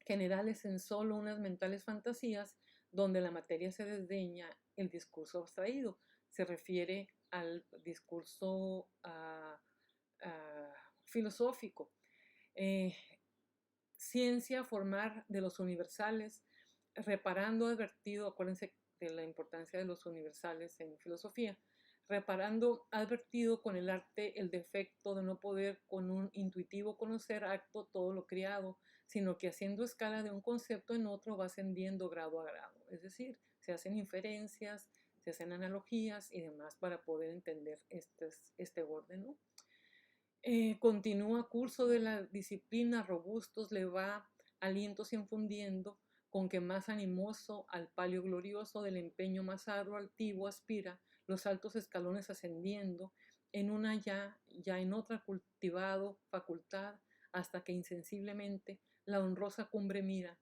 generales en solo unas mentales fantasías donde la materia se desdeña, el discurso abstraído se refiere al discurso filosófico. Ciencia formar de los universales, reparando advertido, acuérdense de la importancia de los universales en filosofía, reparando advertido con el arte el defecto de no poder con un intuitivo conocer acto todo lo creado, sino que haciendo escala de un concepto en otro va ascendiendo grado a grado. Es decir, se hacen inferencias, se hacen analogías y demás para poder entender este orden, ¿no? Continúa curso de la disciplina, robustos le va alientos infundiendo, con que más animoso al palio glorioso del empeño más arduo altivo aspira, los altos escalones ascendiendo, en una ya en otra cultivado facultad, hasta que insensiblemente la honrosa cumbre mira,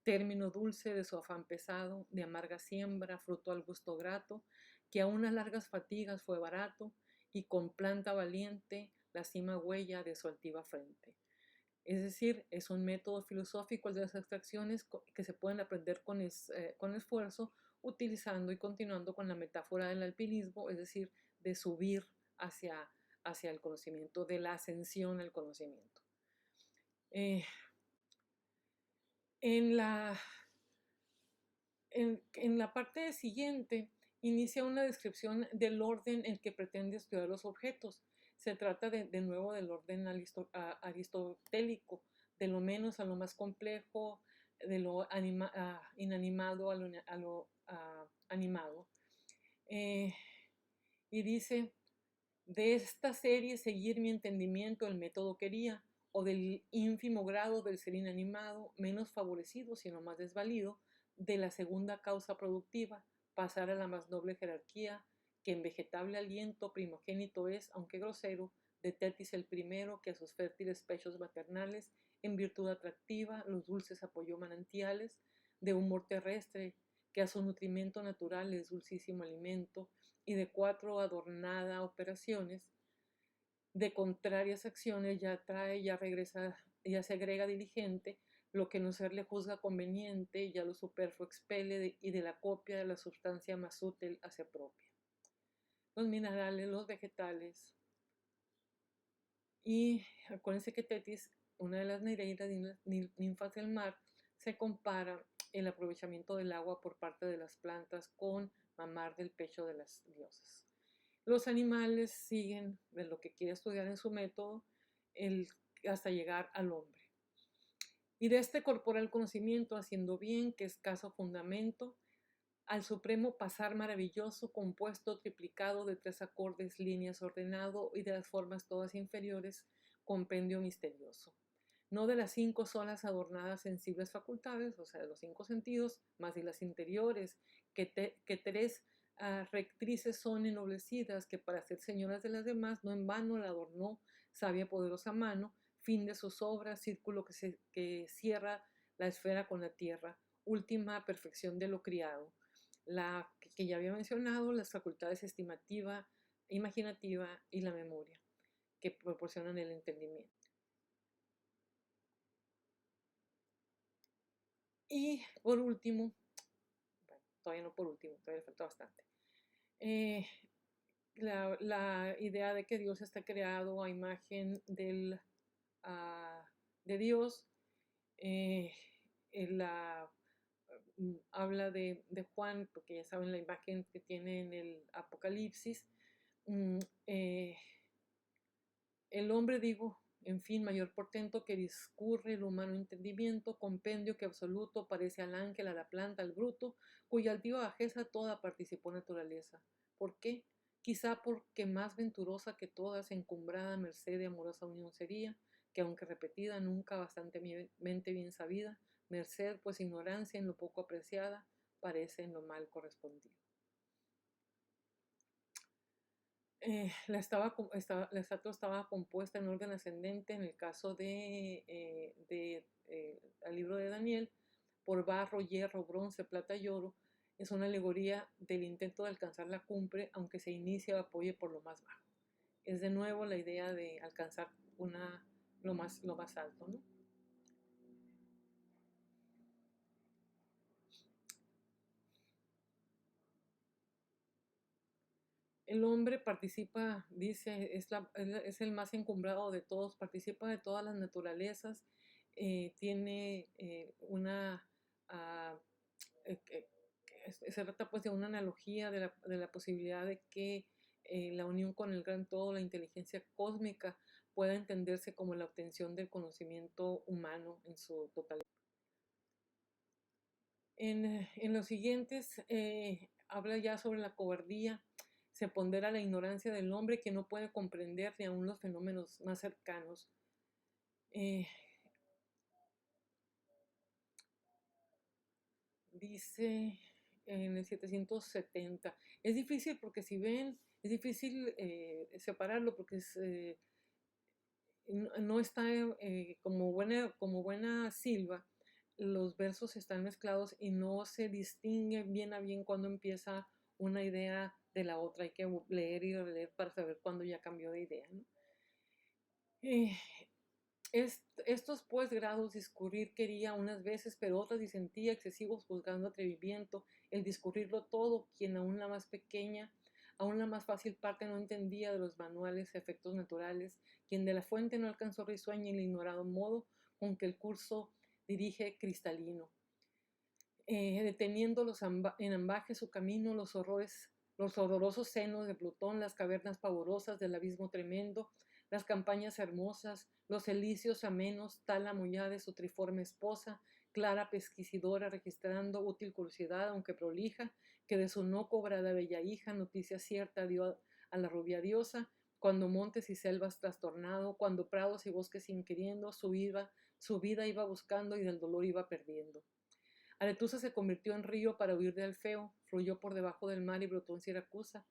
término dulce de su afán pesado, de amarga siembra, fruto al gusto grato, que a unas largas fatigas fue barato, y con planta valiente la cima huella de su altiva frente. Es decir, es un método filosófico el de las abstracciones que se pueden aprender con esfuerzo, utilizando y continuando con la metáfora del alpinismo, es decir, de subir hacia el conocimiento, de la ascensión al conocimiento. En la parte siguiente inicia una descripción del orden en que pretende estudiar los objetos. Se trata de nuevo del orden aristotélico, de lo menos a lo más complejo, de lo inanimado a lo animado. Y dice, de esta serie seguir mi entendimiento el método quería, o del ínfimo grado del ser inanimado, menos favorecido sino más desvalido, de la segunda causa productiva, pasar a la más noble jerarquía, que en vegetable aliento primogénito es, aunque grosero, de Tetis el primero, que a sus fértiles pechos maternales, en virtud atractiva, los dulces apoyó manantiales, de humor terrestre, que a su nutrimento natural es dulcísimo alimento, y de cuatro adornada operaciones, de contrarias acciones ya trae, ya regresa, ya se agrega diligente, lo que no ser le juzga conveniente, ya lo superfluo expele y de la copia de la sustancia más útil hace propia. Los minerales, los vegetales. Y acuérdense que Tetis, una de las nereidas ninfas del mar, se compara el aprovechamiento del agua por parte de las plantas con mamar del pecho de las diosas. Los animales siguen de lo que quiere estudiar en su método hasta llegar al hombre. Y de este corporal conocimiento, haciendo bien, que escaso fundamento, al supremo pasar maravilloso, compuesto, triplicado de 3 acordes, líneas ordenado y de las formas todas inferiores, compendio misterioso. No de las 5 solas adornadas sensibles facultades, o sea, de los 5 sentidos, más de las interiores, que 3 rectrices son ennoblecidas, que para ser señoras de las demás, no en vano la adornó sabia poderosa mano, fin de sus obras, círculo que cierra la esfera con la tierra, última perfección de lo criado. La que ya había mencionado, las facultades estimativa, imaginativa y la memoria, que proporcionan el entendimiento. Y por último, bueno, todavía no por último, todavía falta bastante, la idea de que Dios está creado a imagen de Dios, habla de Juan, porque ya saben la imagen que tiene en el Apocalipsis. El hombre, digo, en fin, mayor portento que discurre el humano entendimiento, compendio que absoluto parece al ángel, a la planta, al bruto, cuya altiva bajeza toda participó naturaleza. ¿Por qué? Quizá porque más venturosa que todas, encumbrada merced de amorosa unión sería, que aunque repetida, nunca bastantemente bien sabida, merced, pues ignorancia en lo poco apreciada, parece en lo mal correspondido. La estatua estaba compuesta en orden ascendente, en el caso el libro de Daniel, por barro, hierro, bronce, plata y oro. Es una alegoría del intento de alcanzar la cumbre, aunque se inicie o apoye por lo más bajo. Es de nuevo la idea de alcanzar lo más alto, ¿no? El hombre participa, dice, es el más encumbrado de todos, participa de todas las naturalezas, tiene ah, eh, eh, se trata pues de una analogía de la posibilidad de que la unión con el gran todo, la inteligencia cósmica, pueda entenderse como la obtención del conocimiento humano en su totalidad. En los siguientes habla ya sobre la cobardía, se pondera la ignorancia del hombre que no puede comprender ni aun los fenómenos más cercanos. Eh, Dice en el 770, es difícil porque si ven, es difícil separarlo porque no está como buena silva, los versos están mezclados y no se distingue bien a bien cuando empieza una idea de la otra. Hay que leer y releer para saber cuándo ya cambió de idea, ¿no? Eh, Estos pues grados discurrir quería unas veces, pero otras disentía excesivos juzgando atrevimiento, el discurrirlo todo, quien aún la más pequeña, aún la más fácil parte no entendía de los manuales efectos naturales, quien de la fuente no alcanzó risueño el ignorado modo con que el curso dirige cristalino, deteniendo en ambaje su camino los horrores, los horrorosos senos de Plutón, las cavernas pavorosas del abismo tremendo, las campañas hermosas, los elíseos amenos, tálamo ya de su triforme esposa, clara pesquisidora, registrando útil curiosidad, aunque prolija, que de su no cobrada bella hija noticia cierta dio a la rubia diosa, cuando montes y selvas trastornado, cuando prados y bosques inquiriendo, su vida iba buscando y del dolor iba perdiendo. Aretusa se convirtió en río para huir de Alfeo, fluyó por debajo del mar y brotó en Siracusa.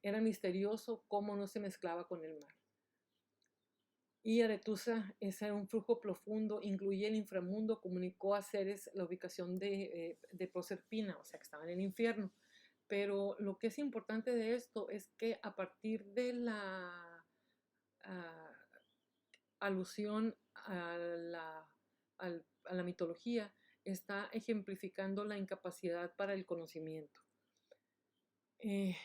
Era misterioso cómo no se mezclaba con el mar. Y Aretusa, ese era un flujo profundo, incluía el inframundo, comunicó a Ceres la ubicación de Proserpina, o sea que estaba en el infierno. Pero lo que es importante de esto es que a partir de la alusión a la mitología, está ejemplificando la incapacidad para el conocimiento. Eh,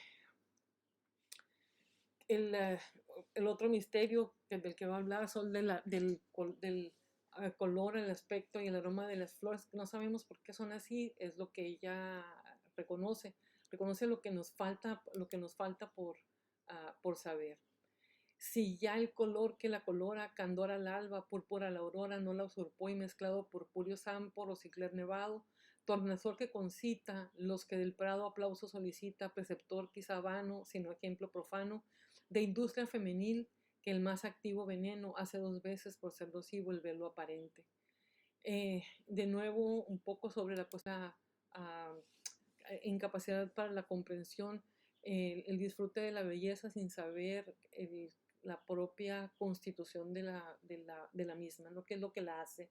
el, el, otro misterio del que va a hablar son del color, el aspecto y el aroma de las flores. No sabemos por qué son así, es lo que ella reconoce lo que nos falta por saber. Si ya el color que la colora, candor al alba, púrpura a la aurora, no la usurpó y mezclado purpúreo sámporo, cicler nevado, tornasol que concita, los que del prado aplauso solicita, preceptor quizá vano, sino ejemplo profano, de industria femenil, que el más activo veneno hace 2 veces por ser nocivo el velo aparente. De nuevo, un poco sobre la incapacidad para la comprensión, el disfrute de la belleza sin saber la propia constitución de la misma, ¿no? ¿Qué es lo que la hace?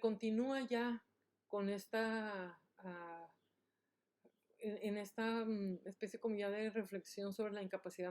Continúa ya con esta, en esta especie como ya de reflexión sobre la incapacidad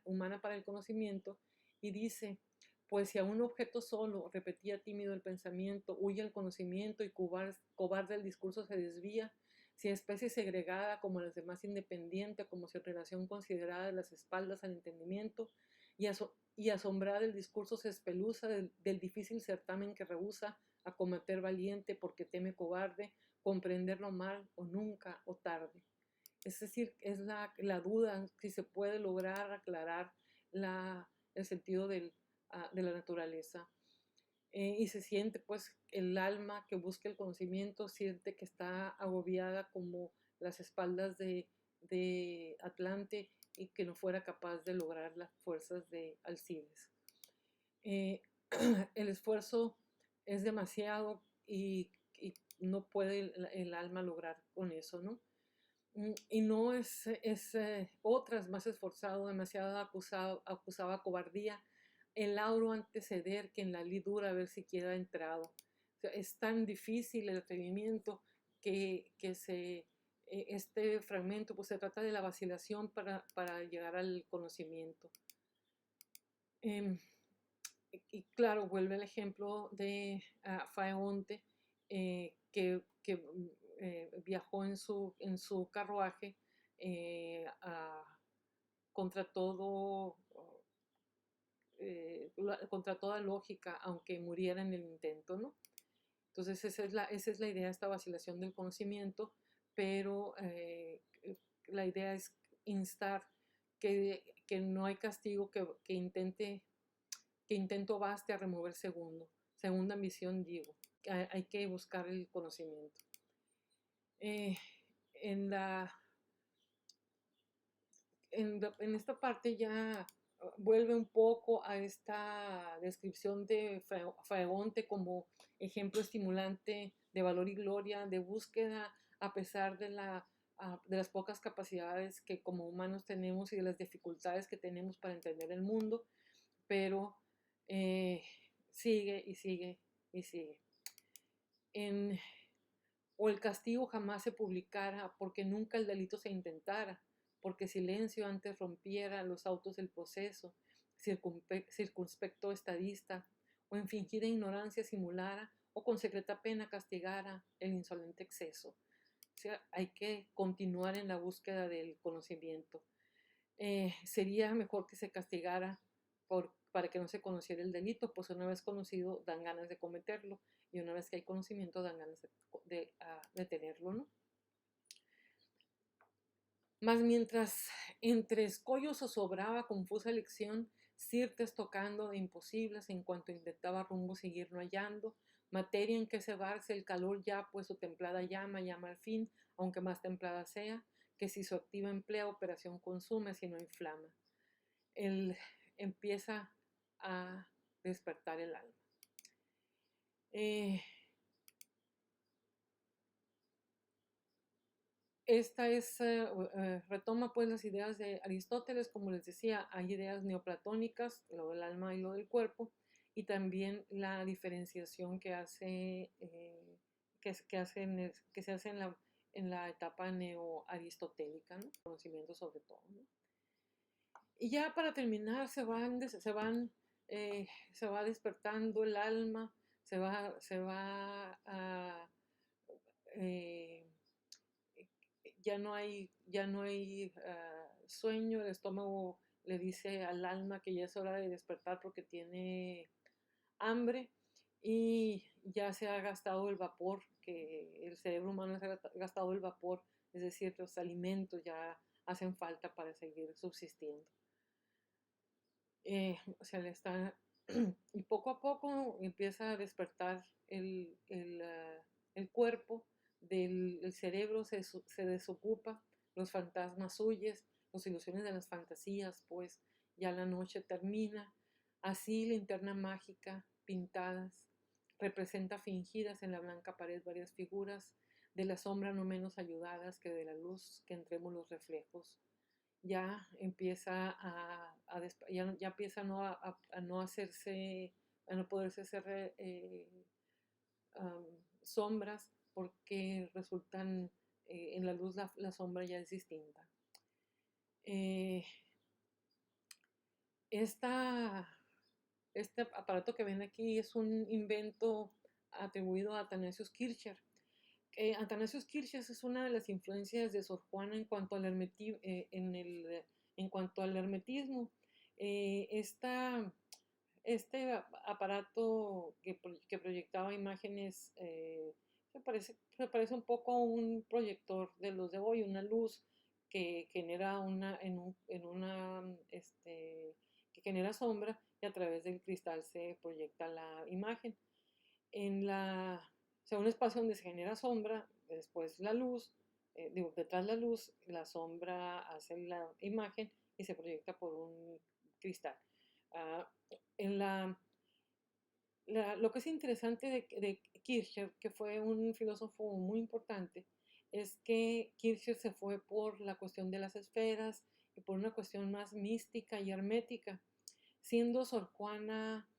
humana para el conocimiento y dice, pues si a un objeto solo repetía tímido el pensamiento, huye el conocimiento y cobarde el discurso se desvía, si especie segregada como las demás independiente, como si en relación considerada de las espaldas al entendimiento, y asombrada el discurso se espeluza del difícil certamen que rehúsa acometer valiente porque teme cobarde, comprenderlo mal o nunca o tarde. Es decir, es la duda si se puede lograr aclarar el sentido de la naturaleza. Y se siente pues el alma que busca el conocimiento, siente que está agobiada como las espaldas de Atlante y que no fuera capaz de lograr las fuerzas de Alcides. El esfuerzo es demasiado y no puede el alma lograr con eso, ¿no? Y no otras más esforzado, demasiado acusaba cobardía, el lauro antes ceder que en la lidura haber siquiera entrado. O sea, es tan difícil el atrevimiento este fragmento pues se trata de la vacilación para llegar al conocimiento. Em, y claro, vuelve el ejemplo de Faeonte, que viajó en su carruaje eh, contra contra toda lógica, aunque muriera en el intento, ¿no? Entonces esa es la idea, esta vacilación del conocimiento, pero la idea es instar que no hay castigo que intento baste a remover segunda ambición digo, hay que buscar el conocimiento. En, la, en esta parte ya vuelve un poco a esta descripción de Faeonte como ejemplo estimulante de valor y gloria, de búsqueda a pesar de las pocas capacidades que como humanos tenemos y de las dificultades que tenemos para entender el mundo, pero sigue y sigue y sigue. O el castigo jamás se publicara porque nunca el delito se intentara, porque silencio antes rompiera los autos del proceso, circunspecto estadista, o en fingida ignorancia simulara, o con secreta pena castigara el insolente exceso. O sea, hay que continuar en la búsqueda del conocimiento. Sería mejor que se castigara para que no se conociera el delito, pues una vez conocido dan ganas de cometerlo y una vez que hay conocimiento dan ganas de detenerlo, ¿no? Mas mientras entre escollos sobraba confusa elección, Sirtes tocando de imposibles en cuanto intentaba rumbo seguir no hallando, materia en que cebarse el calor ya, pues su templada llama al fin, aunque más templada sea, que si su activa emplea operación consume, si no inflama. Él empieza a despertar el alma. Esta retoma pues las ideas de Aristóteles, como les decía, hay ideas neoplatónicas, lo del alma y lo del cuerpo, y también la diferenciación que se hace en la etapa neoaristotélica, ¿no? Conocimiento sobre todo, ¿no? Y ya para terminar se va despertando el alma, eh, ya no hay sueño, el estómago le dice al alma que ya es hora de despertar porque tiene hambre y ya se ha gastado el vapor, que el cerebro humano se ha gastado el vapor, es decir, los alimentos ya hacen falta para seguir subsistiendo. O sea, y poco a poco empieza a despertar el cuerpo, el cerebro se desocupa, los fantasmas huyen, las ilusiones de las fantasías, pues ya la noche termina, así linterna mágica, pintadas, representa fingidas en la blanca pared varias figuras, de la sombra no menos ayudadas que de la luz que entremos los reflejos. Ya empieza ya empieza a no hacerse, a no poderse hacer sombras porque resultan, en la luz la sombra ya es distinta. Este aparato que ven aquí es un invento atribuido a Athanasius Kircher. Athanasius Kircher es una de las influencias de Sor Juana en cuanto al hermetismo. Este aparato que proyectaba imágenes se parece un poco a un proyector de los de hoy, una luz que genera que genera sombra y a través del cristal se proyecta la imagen. O sea, un espacio donde se genera sombra, después la luz, detrás la luz, la sombra hace la imagen y se proyecta por un cristal. Lo que es interesante de Kircher, que fue un filósofo muy importante, es que Kirchner se fue por la cuestión de las esferas y por una cuestión más mística y hermética, siendo Sor Juana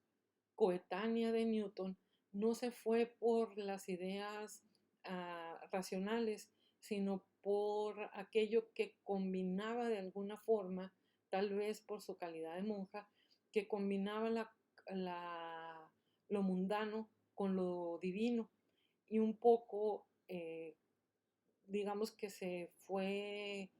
coetánea de Newton, no se fue por las ideas racionales, sino por aquello que combinaba de alguna forma, tal vez por su calidad de monja, que combinaba lo mundano con lo divino y un poco, digamos que se fue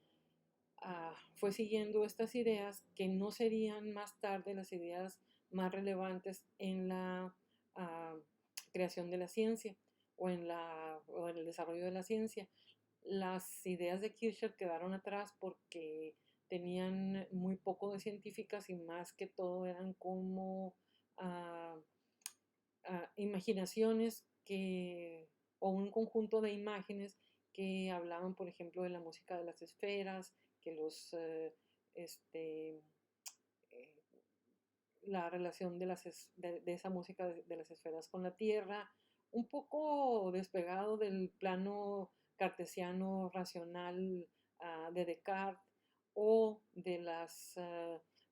siguiendo estas ideas que no serían más tarde las ideas más relevantes en la uh, creación de la ciencia o en el desarrollo de la ciencia. Las ideas de Kirchner quedaron atrás porque tenían muy poco de científicas y más que todo eran como imaginaciones o un conjunto de imágenes que hablaban, por ejemplo, de la música de las esferas, que la relación de esa música de las esferas con la Tierra, un poco despegado del plano cartesiano racional de Descartes o de las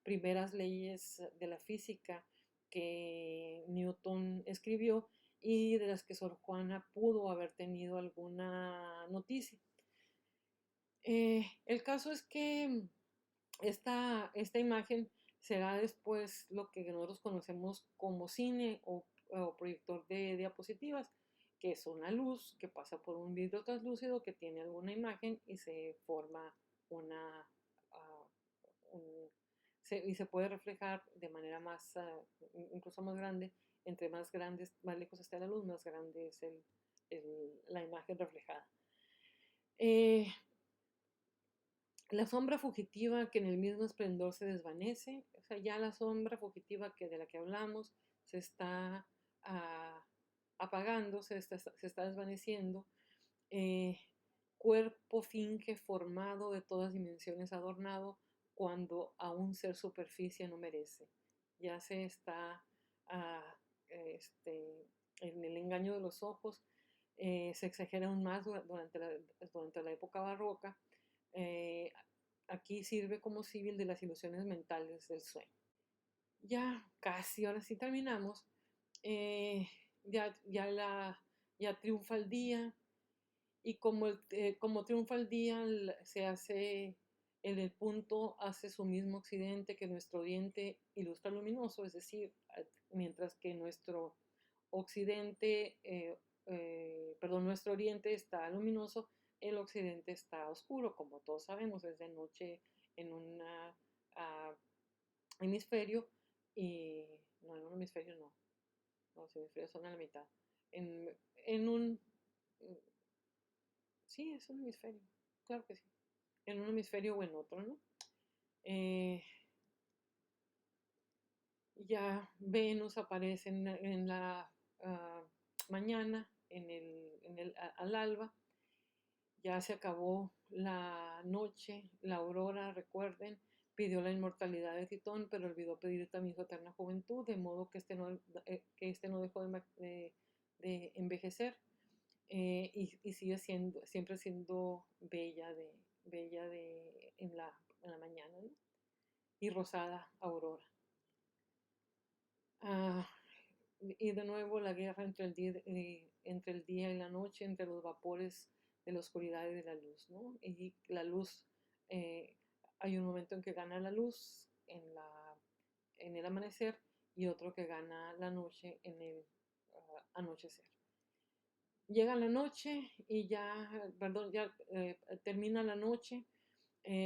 primeras leyes de la física que Newton escribió y de las que Sor Juana pudo haber tenido alguna noticia. El caso es que esta imagen será después lo que nosotros conocemos como cine o proyector de diapositivas, que es una luz que pasa por un vidrio translúcido que tiene alguna imagen y se forma y se puede reflejar de manera incluso más grande. Entre más lejos está la luz, más grande es la imagen reflejada. La sombra fugitiva que en el mismo esplendor se desvanece, o sea, ya la sombra fugitiva de la que hablamos se está apagando, se está desvaneciendo. Cuerpo finge formado de todas dimensiones adornado cuando a un ser superficie no merece. Ya se está en el engaño de los ojos, se exagera aún más durante la época barroca. Aquí sirve como símil de las ilusiones mentales del sueño. Ya casi, ahora sí terminamos. Ya triunfa el día y como triunfa el día, se hace en el punto, hace su mismo occidente que nuestro oriente ilustra luminoso, es decir, mientras que nuestro nuestro oriente está luminoso, el occidente está oscuro, como todos sabemos, es de noche en un hemisferio y no, en un hemisferio no, los hemisferios son a la mitad. En un, sí, es un hemisferio, claro que sí, en un hemisferio o en otro, ¿no? Ya Venus aparece en la mañana, al alba. Ya se acabó la noche, la aurora, recuerden, pidió la inmortalidad de Titón, pero olvidó pedir también su eterna juventud, de modo que este no dejó de envejecer y sigue siempre siendo bella en la mañana, ¿no? Y rosada aurora. Y de nuevo la guerra entre el día y la noche, entre los vapores de la oscuridad y de la luz, ¿no? Y la luz, hay un momento en que gana la luz en el amanecer y otro que gana la noche en el anochecer. Llega la noche y ya termina la noche,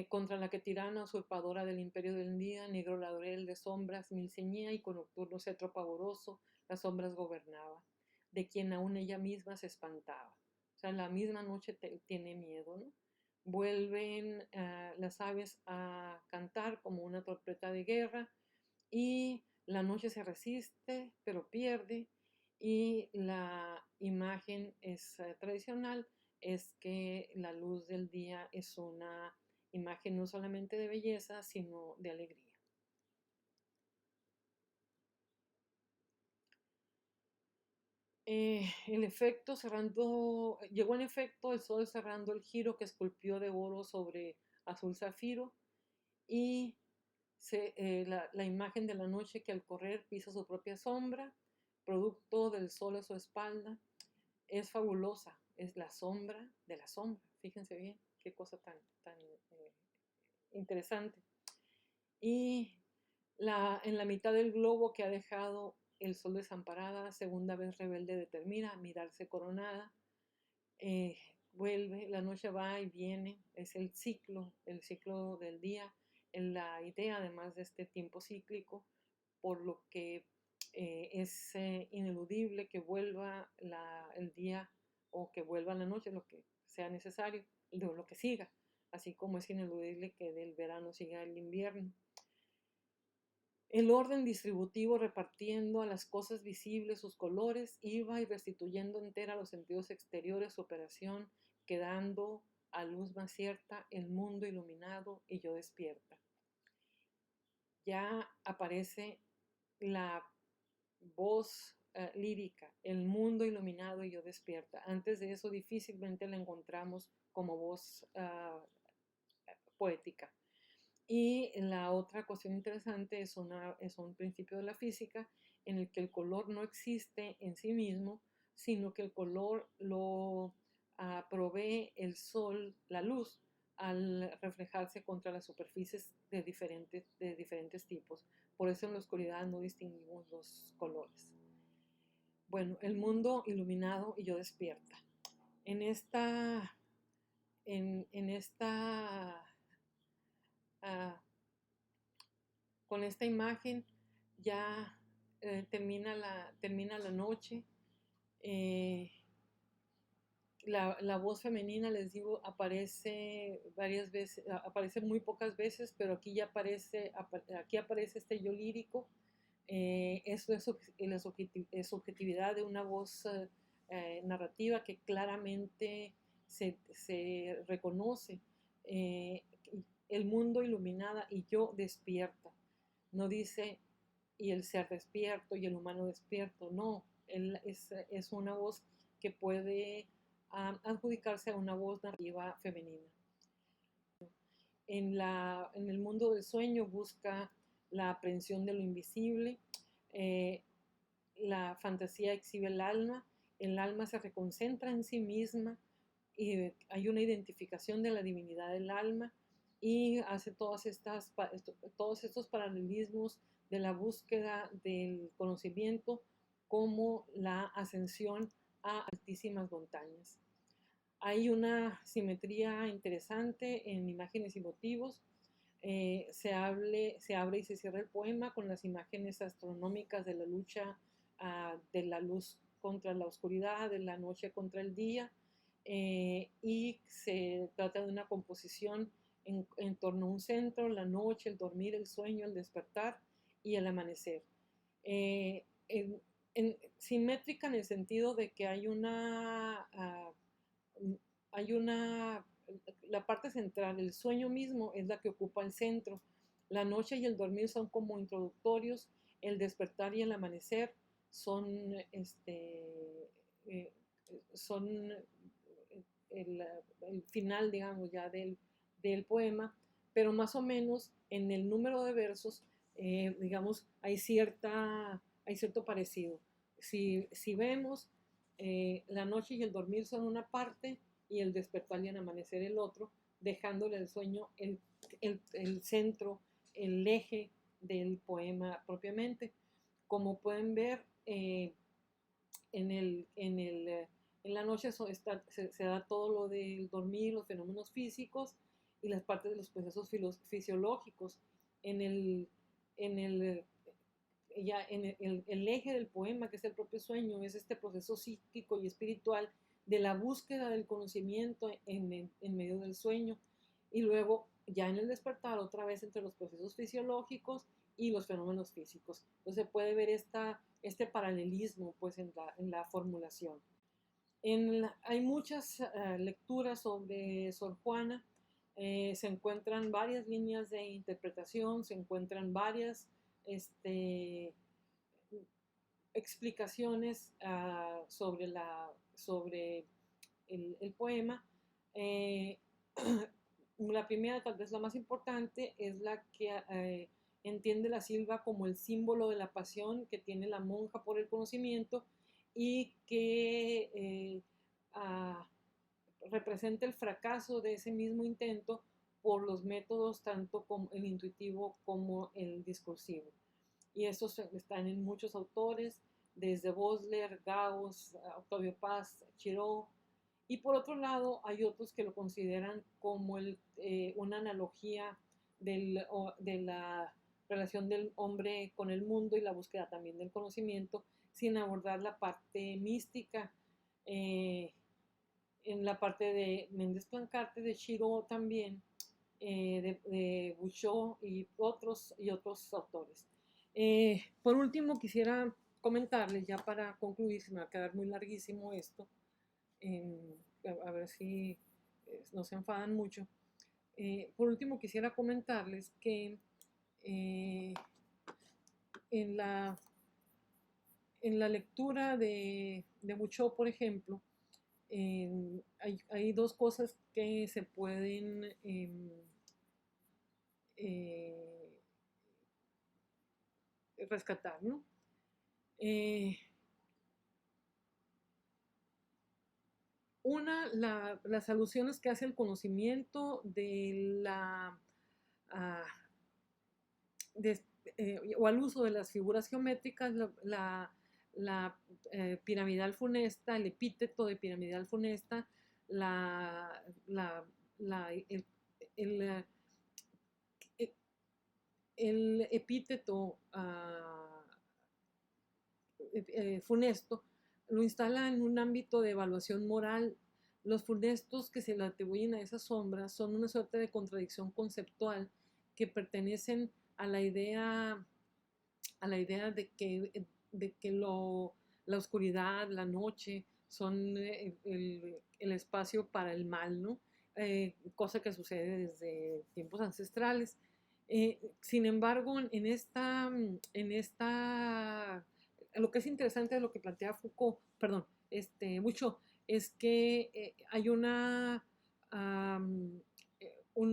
contra la que tirana usurpadora del imperio del día, negro laurel de sombras mil ceñía y con nocturno cetro pavoroso las sombras gobernaba, de quien aún ella misma se espantaba. O sea, la misma noche tiene miedo, ¿no? Vuelven las aves a cantar como una trompeta de guerra y la noche se resiste, pero pierde, y la imagen tradicional es que la luz del día es una imagen no solamente de belleza, sino de alegría. El efecto llegó en efecto el sol cerrando el giro que esculpió de oro sobre azul zafiro y la imagen de la noche que al correr pisa su propia sombra, producto del sol a su espalda, es fabulosa, es la sombra de la sombra. Fíjense bien, qué cosa tan interesante. Y en la mitad del globo que ha dejado el sol desamparada, segunda vez rebelde determina mirarse coronada, vuelve, la noche va y viene, es el ciclo del día, en la idea además de este tiempo cíclico, por lo que es ineludible que vuelva el día o que vuelva la noche, lo que sea necesario, lo que siga, así como es ineludible que del verano siga el invierno. El orden distributivo repartiendo a las cosas visibles sus colores iba y restituyendo entera los sentidos exteriores su operación, quedando a luz más cierta el mundo iluminado y yo despierta. Ya aparece la voz lírica, el mundo iluminado y yo despierta. Antes de eso difícilmente la encontramos como voz poética. Y la otra cuestión interesante es un principio de la física en el que el color no existe en sí mismo, sino que el color lo provee el sol, la luz, al reflejarse contra las superficies de diferentes tipos. Por eso en la oscuridad no distinguimos los colores. Bueno, el mundo iluminado y yo despierta. En esta con esta imagen ya termina la noche. La voz femenina, les digo, aparece varias veces, aparece muy pocas veces, pero aquí aparece este yo lírico. Eso es la subjetividad de una voz narrativa que claramente se reconoce. El mundo iluminada y yo despierta. No dice y el ser despierto y el humano despierto, no. Es una voz que puede adjudicarse a una voz narrativa femenina. En el mundo del sueño busca la aprehensión de lo invisible, la fantasía exhibe el alma se reconcentra en sí misma y hay una identificación de la divinidad del alma y hace todos estos paralelismos de la búsqueda del conocimiento como la ascensión a altísimas montañas. Hay una simetría interesante en imágenes y motivos. Se abre y se cierra el poema con las imágenes astronómicas de la lucha de la luz contra la oscuridad, de la noche contra el día, y se trata de una composición en torno a un centro, la noche, el dormir, el sueño, el despertar y el amanecer. Eh, en, Simétrica en el sentido de que hay la parte central, el sueño mismo es la que ocupa el centro. La noche y el dormir son como introductorios, el despertar y el amanecer son, son el final, digamos, ya del poema, pero más o menos en el número de versos, digamos, hay cierto parecido. Si vemos, la noche y el dormir son una parte y el despertar y el amanecer el otro, dejándole al sueño el centro, el eje del poema propiamente. Como pueden ver, en la noche se da todo lo del dormir, los fenómenos físicos y las partes de los procesos fisiológicos. En el, en el, el eje del poema, que es el propio sueño, es este proceso psíquico y espiritual de la búsqueda del conocimiento en medio del sueño. Y luego, ya en el despertar, otra vez entre los procesos fisiológicos y los fenómenos físicos. Entonces se puede ver este paralelismo pues, en la formulación. Hay muchas lecturas sobre Sor Juana. Se encuentran varias líneas de interpretación, se encuentran varias explicaciones sobre el poema. La primera, tal vez la más importante, es la que entiende la silva como el símbolo de la pasión que tiene la monja por el conocimiento y que representa el fracaso de ese mismo intento por los métodos tanto como el intuitivo como el discursivo. Y estos están en muchos autores, desde Bosler, Gauss, Octavio Paz, Chiró. Y por otro lado, hay otros que lo consideran como una analogía de la relación del hombre con el mundo y la búsqueda también del conocimiento, sin abordar la parte mística. En la parte de Méndez Plancarte, de Chiró también, de Bouchot y otros autores. Por último, quisiera comentarles, ya para concluir, se me va a quedar muy larguísimo esto, a ver si no se enfadan mucho. Por último, quisiera comentarles que en la lectura de Bouchot, por ejemplo, hay dos cosas que se pueden rescatar, ¿no? Una, las alusiones que hace el conocimiento de o al uso de las figuras geométricas, la piramidal funesta, el epíteto de piramidal funesta, el epíteto funesto lo instala en un ámbito de evaluación moral. Los funestos que se le atribuyen a esas sombras son una suerte de contradicción conceptual que pertenecen a la idea de que la oscuridad, la noche, son el espacio para el mal, ¿no? Cosa que sucede desde tiempos ancestrales. Sin embargo, lo que es interesante de lo que plantea Foucault, perdón, Bouchot, es que hay un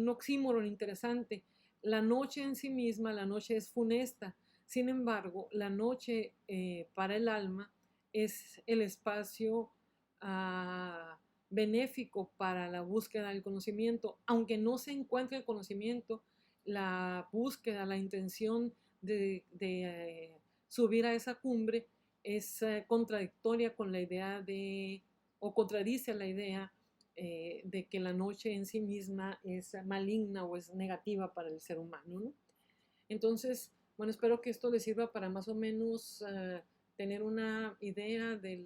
oxímoron interesante. La noche en sí misma, la noche es funesta. Sin embargo, la noche para el alma es el espacio benéfico para la búsqueda del conocimiento. Aunque no se encuentre el conocimiento, la búsqueda, la intención de subir a esa cumbre es contradictoria con la idea o contradice la idea de que la noche en sí misma es maligna o es negativa para el ser humano, ¿no? Entonces, bueno, espero que esto les sirva para más o menos tener una idea del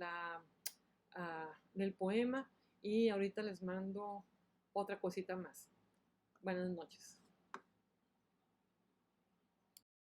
poema, y ahorita les mando otra cosita más. Buenas noches.